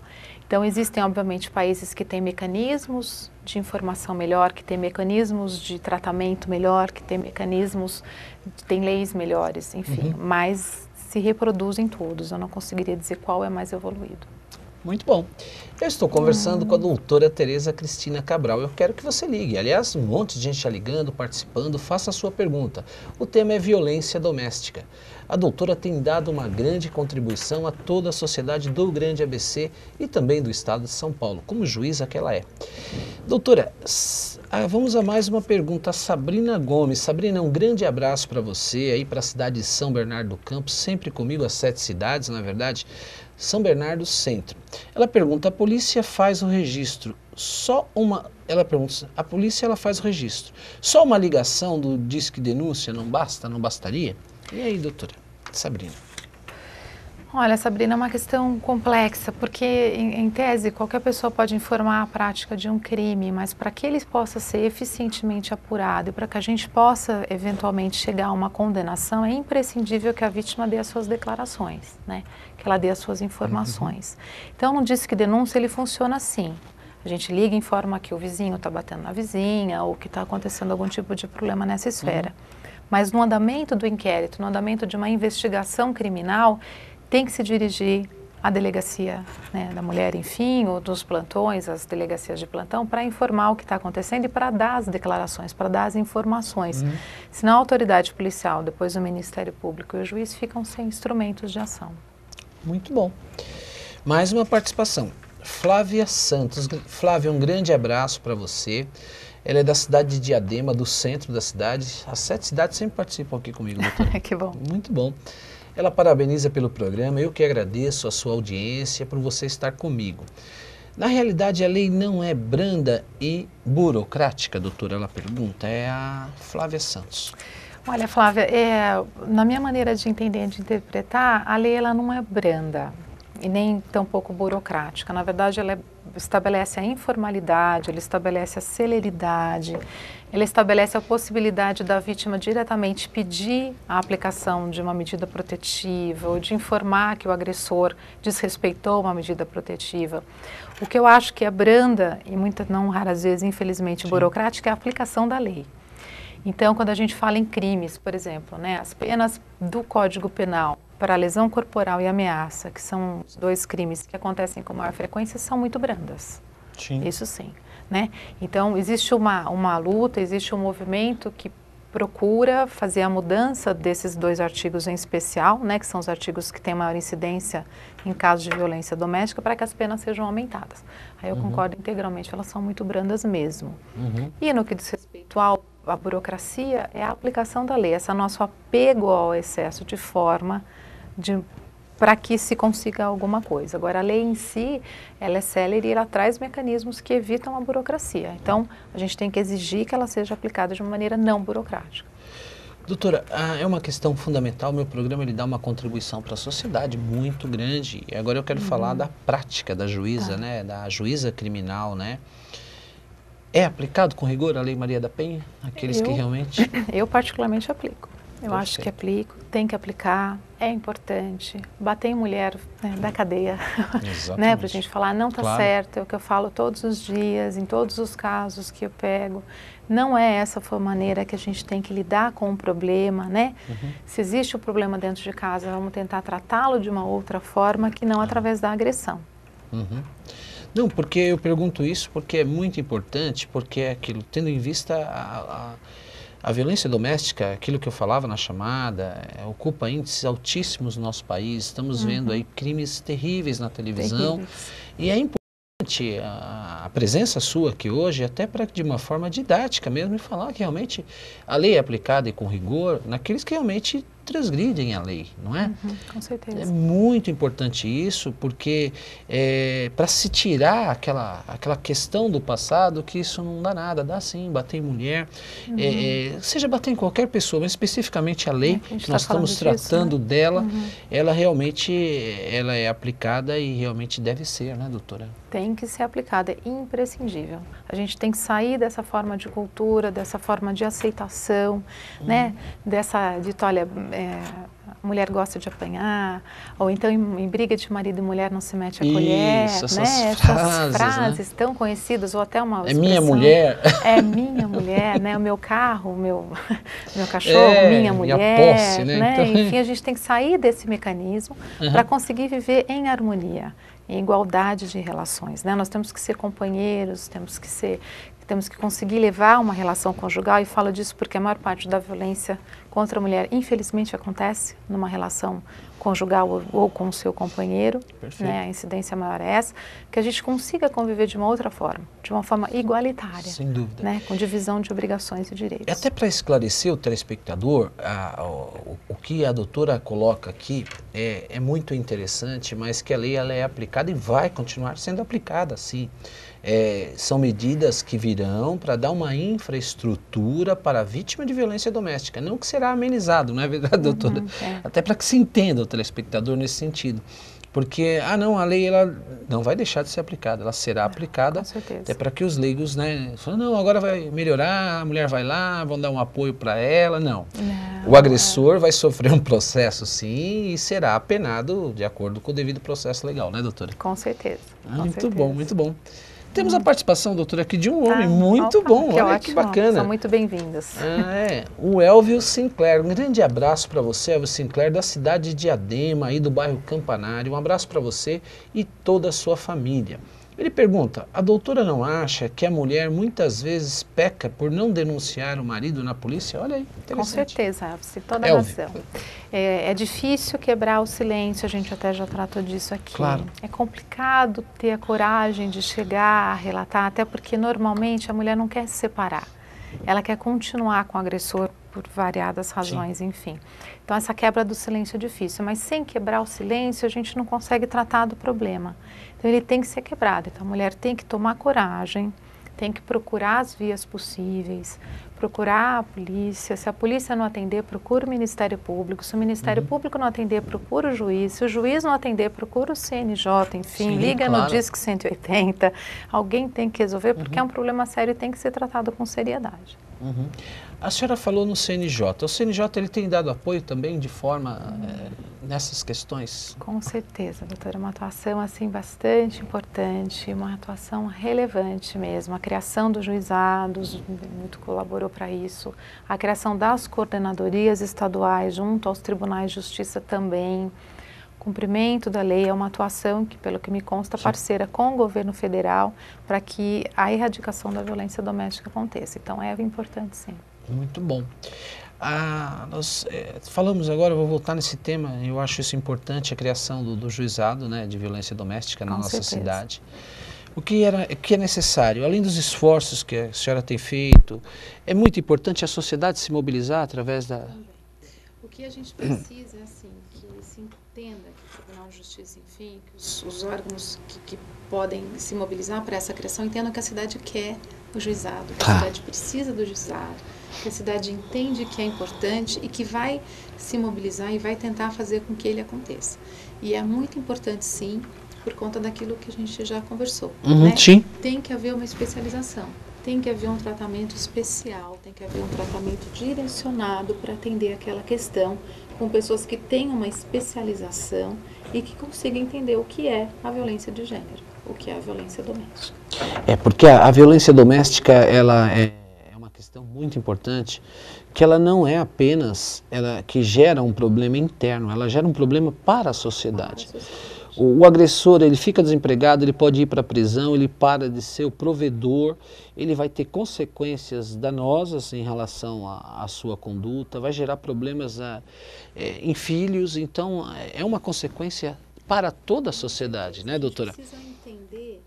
Então existem obviamente países que têm mecanismos de informação melhor, que têm mecanismos de tratamento melhor, que têm mecanismos, têm leis melhores, enfim, mas se reproduzem todos, eu não conseguiria dizer qual é mais evoluído. Muito bom. Eu estou conversando com a doutora Tereza Cristina Cabral. Eu quero que você ligue. Aliás, um monte de gente já ligando, participando. Faça a sua pergunta. O tema é violência doméstica. A doutora tem dado uma grande contribuição a toda a sociedade do Grande ABC e também do estado de São Paulo, como juíza que ela é. Doutora, vamos a mais uma pergunta. A Sabrina Gomes. Sabrina, um grande abraço para você aí para a cidade de São Bernardo do Campo, sempre comigo, as 7 cidades, na verdade. São Bernardo Centro. Ela pergunta: a polícia faz o registro, ela pergunta, a polícia ela faz o registro, só uma ligação do Disque Denúncia não basta, não bastaria? E aí, doutora Sabrina? Olha, Sabrina, é uma questão complexa, porque em tese qualquer pessoa pode informar a prática de um crime, mas para que ele possa ser eficientemente apurado e para que a gente possa eventualmente chegar a uma condenação, é imprescindível que a vítima dê as suas declarações, né? Que ela dê as suas informações. Então, no Disque Denúncia ele funciona assim: a gente liga e informa que o vizinho está batendo na vizinha ou que está acontecendo algum tipo de problema nessa esfera. Mas no andamento do inquérito, no andamento de uma investigação criminal, tem que se dirigir à delegacia, né, da mulher, enfim, ou dos plantões, as delegacias de plantão, para informar o que está acontecendo e para dar as declarações, para dar as informações. Senão a autoridade policial, depois o Ministério Público e o juiz ficam sem instrumentos de ação. Muito bom. Mais uma participação. Flávia Santos. Flávia, um grande abraço para você. Ela é da cidade de Diadema, do centro da cidade. As 7 cidades sempre participam aqui comigo, doutora. Que bom. Muito bom. Ela parabeniza pelo programa, eu que agradeço a sua audiência por você estar comigo. Na realidade, a lei não é branda e burocrática, doutora? Ela pergunta, é a Flávia Santos. Olha, Flávia, na minha maneira de entender e de interpretar, a lei ela não é branda e nem tampouco burocrática. Na verdade, ela estabelece a informalidade, ela estabelece a celeridade, ela estabelece a possibilidade da vítima diretamente pedir a aplicação de uma medida protetiva ou de informar que o agressor desrespeitou uma medida protetiva. O que eu acho que é branda e muitas, não raras vezes, infelizmente, burocrática, é a aplicação da lei. Então, quando a gente fala em crimes, por exemplo, né, as penas do Código Penal para lesão corporal e ameaça, que são os 2 crimes que acontecem com maior frequência, são muito brandas. Sim. Isso sim. Né? Então, existe uma luta, existe um movimento que procura fazer a mudança desses 2 artigos em especial, né, que são os artigos que têm maior incidência em casos de violência doméstica, para que as penas sejam aumentadas. Aí eu concordo integralmente, elas são muito brandas mesmo. E no que diz respeito à burocracia, é a aplicação da lei, esse nosso apego ao excesso de forma para que se consiga alguma coisa. Agora, a lei em si, ela é célere e ela traz mecanismos que evitam a burocracia. Então, a gente tem que exigir que ela seja aplicada de uma maneira não burocrática. Doutora, é uma questão fundamental, meu programa ele dá uma contribuição para a sociedade muito grande. E agora eu quero falar da prática da juíza, né, da juíza criminal, né? É aplicado com rigor a Lei Maria da Penha? Aqueles que realmente... Eu particularmente aplico. Eu acho que aplico, tem que aplicar, é importante. Bater em mulher, né, da cadeia, né, para a gente falar, não está certo, é o que eu falo todos os dias, em todos os casos que eu pego. Não é essa a maneira que a gente tem que lidar com o problema, né? Se existe o problema dentro de casa, vamos tentar tratá-lo de uma outra forma que não através da agressão. Não, porque eu pergunto isso porque é muito importante, porque é aquilo, tendo em vista a violência doméstica, aquilo que eu falava na chamada, ocupa índices altíssimos no nosso país. Estamos vendo aí crimes terríveis na televisão. E é importante a presença sua aqui hoje, até para de uma forma didática mesmo, e falar que realmente a lei é aplicada e com rigor naqueles que realmente transgridem a lei, não é? Com certeza. É muito importante isso, porque para se tirar aquela questão do passado, que isso não dá nada, dá sim, bater em mulher, seja bater em qualquer pessoa, mas especificamente a lei, que nós estamos tratando dela, ela realmente ela é aplicada e realmente deve ser, né, doutora? Tem que ser aplicada, é imprescindível. A gente tem que sair dessa forma de cultura, dessa forma de aceitação, né? Dessa dito, olha, a mulher gosta de apanhar, ou então em briga de marido e mulher não se mete a colher, essas né? frases, frases né? tão conhecidas, ou até uma expressão, minha mulher. É minha mulher, né? O meu carro, meu cachorro, minha mulher, minha posse, né? Então... Enfim, a gente tem que sair desse mecanismo para conseguir viver em harmonia, em igualdade de relações, né? Nós temos que ser companheiros, temos que conseguir levar uma relação conjugal, e falo disso porque a maior parte da violência contra a mulher, infelizmente, acontece numa relação conjugal ou com o seu companheiro, né? A incidência maior é essa, que a gente consiga conviver de uma outra forma, de uma forma igualitária. Sem dúvida. Né? Com divisão de obrigações e direitos. Até para esclarecer o telespectador, o que a doutora coloca aqui é muito interessante, mas que a lei ela é aplicada e vai continuar sendo aplicada, sim. São medidas que virão para dar uma infraestrutura para a vítima de violência doméstica, não que será amenizado, não é verdade, doutora? Até para que se entenda o telespectador nesse sentido. Porque, não, a lei ela não vai deixar de ser aplicada, ela será aplicada, até para que os leigos, né, falam, não, agora vai melhorar, a mulher vai lá, vão dar um apoio para ela, não. O agressor vai sofrer um processo, sim, e será apenado de acordo com o devido processo legal, né, doutora? Com certeza. Muito bom, muito bom. Temos a participação, doutora, aqui de um homem muito bom, olha ótimo. Que bacana. São muito bem-vindos. O Elvio Sinclair, um grande abraço para você, Elvio Sinclair, da cidade de Diadema, aí do bairro Campanário. Um abraço para você e toda a sua família. Ele pergunta, a doutora não acha que a mulher muitas vezes peca por não denunciar o marido na polícia? Olha aí, interessante. Com certeza, você tem toda a razão. É difícil quebrar o silêncio, a gente até já tratou disso aqui. Claro. É complicado ter a coragem de chegar a relatar, até porque normalmente a mulher não quer se separar. Ela quer continuar com o agressor por variadas razões, enfim. Então essa quebra do silêncio é difícil, mas sem quebrar o silêncio a gente não consegue tratar do problema. Então ele tem que ser quebrado, então a mulher tem que tomar coragem, tem que procurar as vias possíveis, procurar a polícia, se a polícia não atender, procura o Ministério Público, se o Ministério Público não atender, procura o juiz, se o juiz não atender, procura o CNJ, enfim, liga no Disque 180, alguém tem que resolver, porque é um problema sério e tem que ser tratado com seriedade. A senhora falou no CNJ. O CNJ ele tem dado apoio também de forma nessas questões? Com certeza, doutora. Uma atuação assim bastante importante, uma atuação relevante mesmo. A criação dos juizados muito colaborou para isso. A criação das coordenadorias estaduais junto aos tribunais de justiça também. Cumprimento da lei é uma atuação que, pelo que me consta, parceira com o governo federal para que a erradicação da violência doméstica aconteça. Então é importante, sim. Muito bom. Nós falamos agora, eu vou voltar nesse tema, eu acho isso importante, a criação do juizado, né, de violência doméstica na nossa cidade. O que é necessário, além dos esforços que a senhora tem feito, é muito importante a sociedade se mobilizar através da... O que a gente precisa é assim, que se entenda que o Tribunal de Justiça, enfim, que os órgãos que podem se mobilizar para essa criação entendam que a cidade quer o juizado, que a cidade precisa do juizado, que a cidade entende que é importante e que vai se mobilizar e vai tentar fazer com que ele aconteça. E é muito importante, sim, por conta daquilo que a gente já conversou. Né? Sim. Tem que haver uma especialização, tem que haver um tratamento especial, tem que haver um tratamento direcionado para atender aquela questão com pessoas que tenham uma especialização e que consigam entender o que é a violência de gênero, o que é a violência doméstica. Porque a violência doméstica, ela é uma questão muito importante, que ela não é apenas ela que gera um problema interno, ela gera um problema para a sociedade. O agressor, ele fica desempregado, ele pode ir para a prisão, ele para de ser o provedor, ele vai ter consequências danosas em relação à sua conduta, vai gerar problemas em filhos, então é uma consequência para toda a sociedade, né, doutora? Precisa entender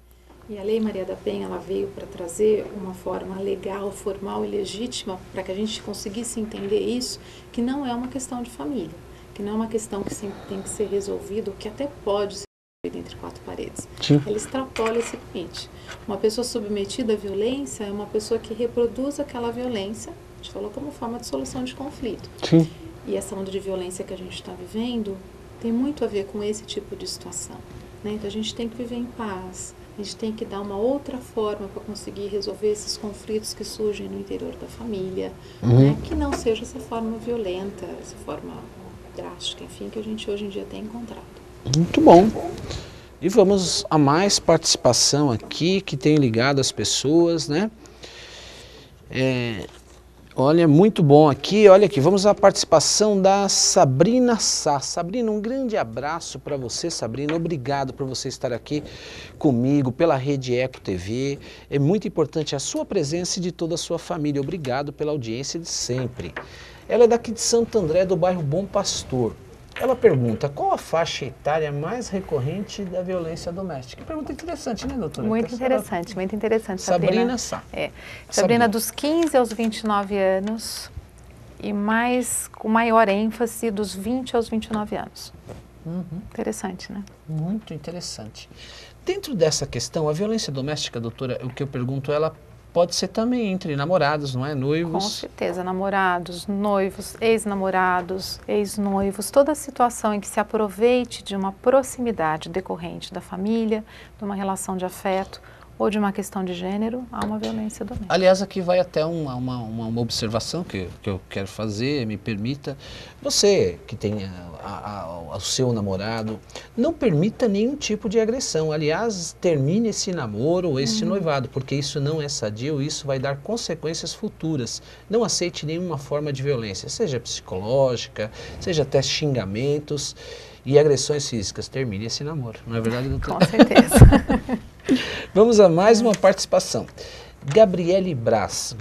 E a Lei Maria da Penha, ela veio para trazer uma forma legal, formal e legítima para que a gente conseguisse entender isso, que não é uma questão de família, que não é uma questão que sempre tem que ser resolvida, ou que até pode ser resolvida entre quatro paredes. Sim. Ela extrapola esse limite. Uma pessoa submetida à violência é uma pessoa que reproduz aquela violência, a gente falou, como forma de solução de conflito. Sim. E essa onda de violência que a gente está vivendo tem muito a ver com esse tipo de situação, né? Então a gente tem que viver em paz. A gente tem que dar uma outra forma para conseguir resolver esses conflitos que surgem no interior da família, né? Que não seja essa forma violenta, essa forma drástica, enfim, que a gente hoje em dia tem encontrado. Muito bom. E vamos a mais participação aqui, que tem ligado as pessoas, né? Olha, muito bom aqui. Olha aqui, vamos à participação da Sabrina Sá. Sabrina, um grande abraço para você, Sabrina. Obrigado por você estar aqui comigo, pela Rede Eco TV. É muito importante a sua presença e de toda a sua família. Obrigado pela audiência de sempre. Ela é daqui de Santo André, do bairro Bom Pastor. Ela pergunta, qual a faixa etária mais recorrente da violência doméstica? Que pergunta interessante, né, doutora? Muito interessante, Sabrina Sá. Sabrina, dos 15 aos 29 anos e com maior ênfase dos 20 aos 29 anos. Interessante, né? Muito interessante. Dentro dessa questão, a violência doméstica, doutora, o que eu pergunto, ela pode ser também entre namorados, não é? Noivos. Com certeza, namorados, noivos, ex-namorados, ex-noivos, toda situação em que se aproveite de uma proximidade decorrente da família, de uma relação de afeto ou de uma questão de gênero, há uma violência doméstica. Aliás, aqui vai até uma observação que eu quero fazer, me permita. Você que tem o seu namorado, não permita nenhum tipo de agressão. Aliás, termine esse namoro ou esse noivado, porque isso não é sadio, isso vai dar consequências futuras. Não aceite nenhuma forma de violência, seja psicológica, seja até xingamentos e agressões físicas. Termine esse namoro, não é verdade, doutor? Com certeza. Vamos a mais uma participação. Gabriele Brás,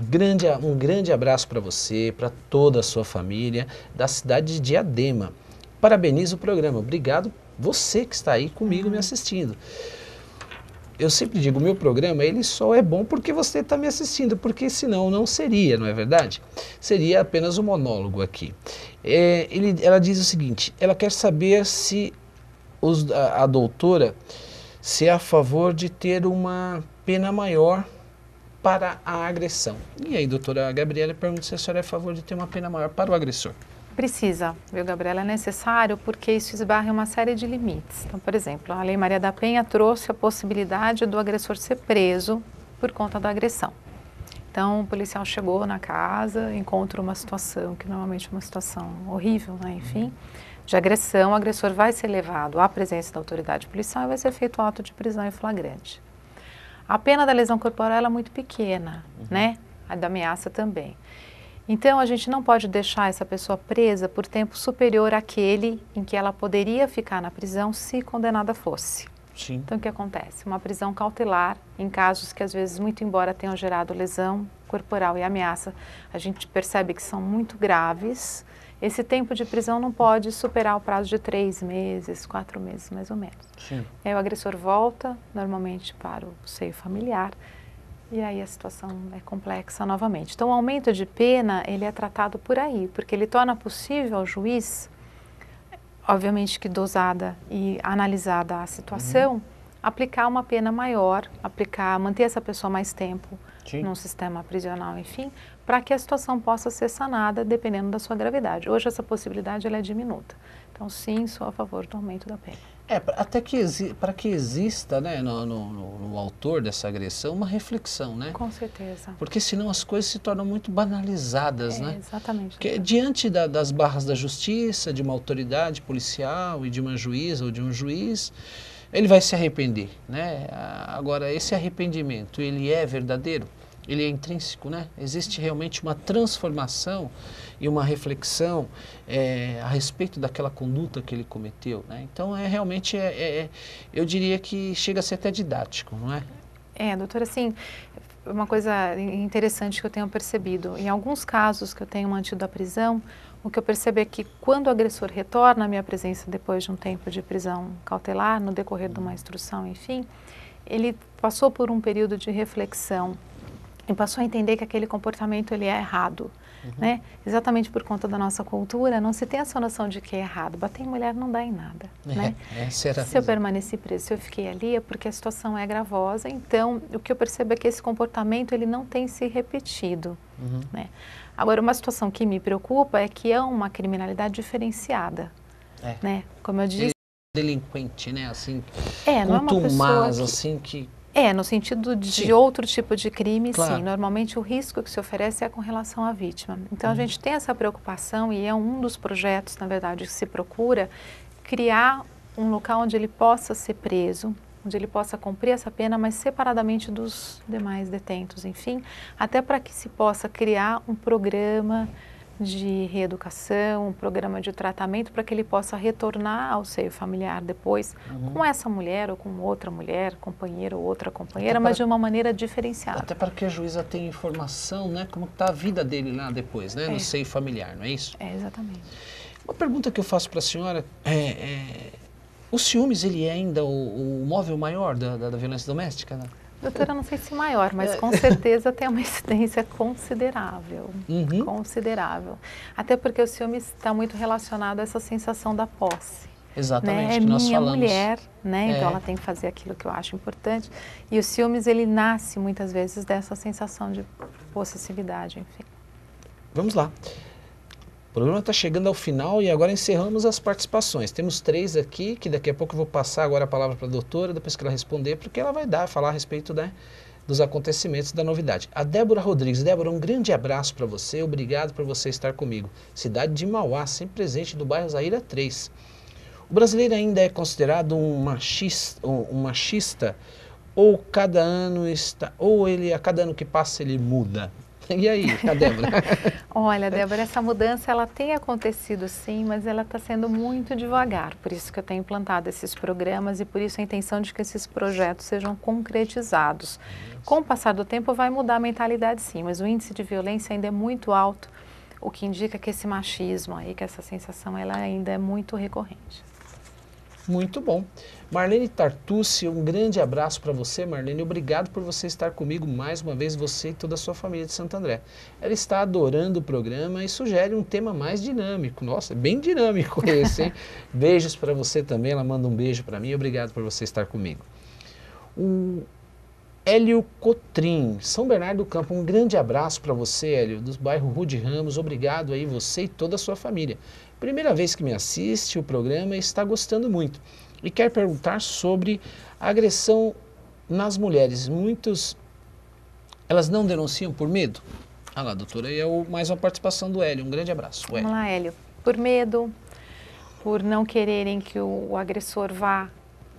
um grande abraço para você, para toda a sua família, da cidade de Diadema. Parabenizo o programa. Obrigado você que está aí comigo me assistindo. Eu sempre digo, o meu programa, ele só é bom porque você está me assistindo, porque senão não seria, não é verdade? Seria apenas um monólogo aqui. Ela diz o seguinte, ela quer saber se a doutora se é a favor de ter uma pena maior para a agressão. E aí, doutora Gabriela, pergunta se a senhora é a favor de ter uma pena maior para o agressor. Precisa, viu, Gabriela? É necessário porque isso esbarra em uma série de limites. Então, por exemplo, a Lei Maria da Penha trouxe a possibilidade do agressor ser preso por conta da agressão. Então, o policial chegou na casa, encontra uma situação, que normalmente é uma situação horrível, né? Enfim, de agressão, o agressor vai ser levado à presença da autoridade policial e vai ser feito o auto de prisão em flagrante. A pena da lesão corporal é muito pequena, né? A da ameaça também. Então, a gente não pode deixar essa pessoa presa por tempo superior àquele em que ela poderia ficar na prisão se condenada fosse. Sim. Então, o que acontece? Uma prisão cautelar, em casos que, às vezes, muito embora tenham gerado lesão corporal e ameaça, a gente percebe que são muito graves. Esse tempo de prisão não pode superar o prazo de 3 meses, 4 meses, mais ou menos. Sim. Aí o agressor volta, normalmente, para o seio familiar, e aí a situação é complexa novamente. Então, o aumento de pena, ele é tratado por aí, porque ele torna possível ao juiz, obviamente que dosada e analisada a situação, aplicar uma pena maior, manter essa pessoa mais tempo num sistema prisional, enfim, para que a situação possa ser sanada dependendo da sua gravidade. Hoje essa possibilidade ela é diminuta. Então, sim, sou a favor do aumento da pena. Até para que exista, né, no autor dessa agressão uma reflexão, né? Com certeza. Porque senão as coisas se tornam muito banalizadas, né? Exatamente. Porque diante das barras da justiça, de uma autoridade policial e de uma juíza ou de um juiz, ele vai se arrepender, né? Agora, esse arrependimento, ele é verdadeiro? Ele é intrínseco, né? Existe realmente uma transformação e uma reflexão a respeito daquela conduta que ele cometeu, né? Então, realmente, eu diria que chega a ser até didático, não é? Doutora, assim, uma coisa interessante que eu tenho percebido, em alguns casos que eu tenho mantido a prisão, o que eu percebo é que quando o agressor retorna à minha presença depois de um tempo de prisão cautelar, no decorrer de uma instrução, enfim, ele passou por um período de reflexão e passou a entender que aquele comportamento ele é errado. Né? Exatamente por conta da nossa cultura, não se tem essa noção de que é errado. Bater em mulher não dá em nada. Né? Se eu permaneci preso, se eu fiquei ali, é porque a situação é gravosa. Então, o que eu percebo é que esse comportamento ele não tem se repetido. Né? Agora, uma situação que me preocupa é que é uma criminalidade diferenciada. Né? Como eu disse... Delinquente, né? Assim, não é uma pessoa que... assim, que... no sentido de outro tipo de crime, claro. Sim. Normalmente o risco que se oferece é com relação à vítima. Então a gente tem essa preocupação e é um dos projetos, na verdade, que se procura criar um local onde ele possa ser preso, onde ele possa cumprir essa pena, mas separadamente dos demais detentos, enfim, até para que se possa criar um programa de reeducação, um programa de tratamento para que ele possa retornar ao seio familiar depois com essa mulher ou com outra mulher, companheira ou outra companheira, mas de uma maneira diferenciada. Até para que a juíza tenha informação, né, como está a vida dele lá depois, né, no seio familiar, não é isso? Exatamente. Uma pergunta que eu faço para a senhora o ciúmes, ele é ainda o móvel maior da violência doméstica, né? Doutora, não sei se maior, mas com certeza tem uma incidência considerável, considerável. Até porque o ciúme está muito relacionado a essa sensação da posse. Exatamente, né? que nós falamos. É minha mulher, né? Então ela tem que fazer aquilo que eu acho importante. E o ciúmes, ele nasce muitas vezes dessa sensação de possessividade, enfim. Vamos lá. O programa está chegando ao final e agora encerramos as participações. Temos 3 aqui, que daqui a pouco eu vou passar agora a palavra para a doutora, depois que ela responder, porque ela vai falar a respeito, né, dos acontecimentos, da novidade. A Débora Rodrigues. Débora, um grande abraço para você, obrigado por você estar comigo. Cidade de Mauá, sempre presente do bairro Zaira 3. O brasileiro ainda é considerado um machista ou cada ano a cada ano que passa ele muda? E aí, a Débora? Olha, Débora, essa mudança ela tem acontecido sim, mas ela está sendo muito devagar. Por isso que eu tenho implantado esses programas e por isso a intenção de que esses projetos sejam concretizados. Com o passar do tempo vai mudar a mentalidade sim, mas o índice de violência ainda é muito alto, o que indica que esse machismo aí, que essa sensação, ela ainda é muito recorrente. Muito bom. Marlene Tartucci, um grande abraço para você, Marlene. Obrigado por você estar comigo mais uma vez, você e toda a sua família de Santo André. Ela está adorando o programa e sugere um tema mais dinâmico. Nossa, é bem dinâmico esse, hein? Beijos para você também, ela manda um beijo para mim. Obrigado por você estar comigo. O Hélio Cotrim, São Bernardo do Campo, um grande abraço para você, Hélio, do bairro Rude Ramos. Obrigado aí, você e toda a sua família. Primeira vez que me assiste o programa e está gostando muito. E quer perguntar sobre a agressão nas mulheres. Elas não denunciam por medo? Ah lá, doutora, aí é mais uma participação do Hélio. Um grande abraço. Vamos lá, Hélio. Por medo, por não quererem que o agressor vá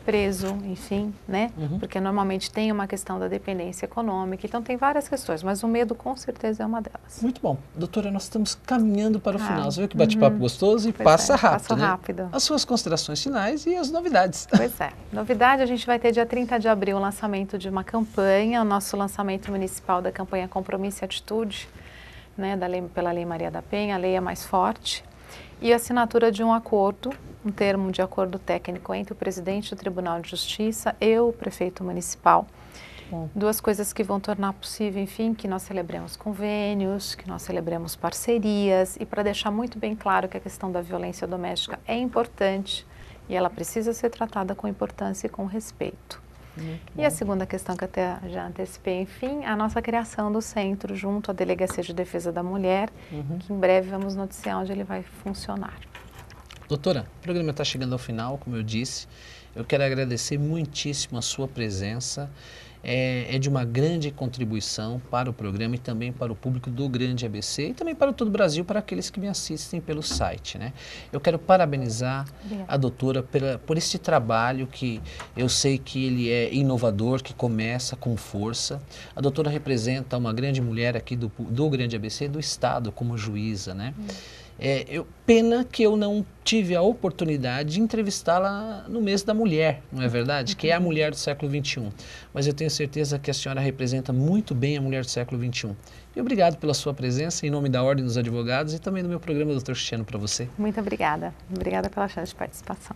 preso, enfim, né? Porque normalmente tem uma questão da dependência econômica, então tem várias questões, mas o medo com certeza é uma delas. Muito bom. Doutora, nós estamos caminhando para o final. Você viu que bate-papo gostoso e passa rápido, né? Rápido. As suas considerações finais e as novidades. Pois é. Novidade, a gente vai ter dia 30 de abril o lançamento de uma campanha, o nosso lançamento municipal da campanha Compromisso e Atitude, né, pela Lei Maria da Penha, a lei é mais forte, e a assinatura de um acordo, um termo de acordo técnico entre o presidente do Tribunal de Justiça e o prefeito municipal. Duas coisas que vão tornar possível, enfim, que nós celebremos convênios, que nós celebremos parcerias e para deixar muito bem claro que a questão da violência doméstica é importante e ela precisa ser tratada com importância e com respeito. E a segunda questão que eu até já antecipei, enfim, a nossa criação do centro junto à Delegacia de Defesa da Mulher, que em breve vamos noticiar onde ele vai funcionar. Doutora, o programa está chegando ao final, como eu disse. Eu quero agradecer muitíssimo a sua presença. É de uma grande contribuição para o programa e também para o público do Grande ABC e também para todo o Brasil, para aqueles que me assistem pelo site, né? Eu quero parabenizar a doutora por este trabalho que eu sei que ele é inovador, que começa com força. A doutora representa uma grande mulher aqui do Grande ABC, do Estado, como juíza, né? Pena que eu não tive a oportunidade de entrevistá-la no mês da mulher, não é verdade? Que é a mulher do século XXI. Mas eu tenho certeza que a senhora representa muito bem a mulher do século XXI. E obrigado pela sua presença, em nome da Ordem dos Advogados e também do meu programa, Dr. Cristiano, para você. Muito obrigada. Obrigada pela chance de participação.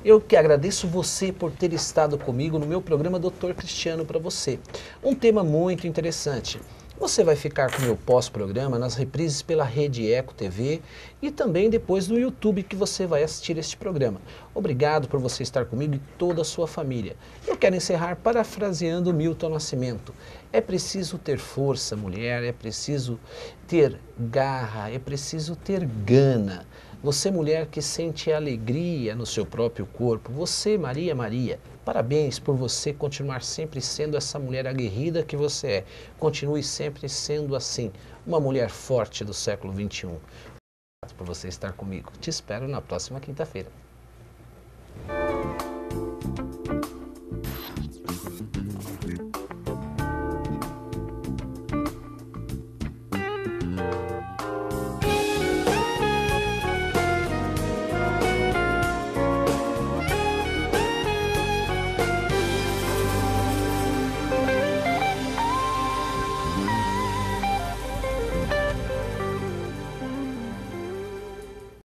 Eu que agradeço você por ter estado comigo no meu programa Dr. Cristiano para você. Um tema muito interessante. Você vai ficar com o meu pós-programa nas reprises pela Rede Eco TV e também depois no YouTube que você vai assistir este programa. Obrigado por você estar comigo e toda a sua família. Eu quero encerrar parafraseando Milton Nascimento. É preciso ter força, mulher, é preciso ter garra, é preciso ter gana. Você, mulher que sente alegria no seu próprio corpo, você, Maria, parabéns por você continuar sempre sendo essa mulher aguerrida que você é. Continue sempre sendo assim, uma mulher forte do século XXI. Obrigado por você estar comigo. Te espero na próxima quinta-feira.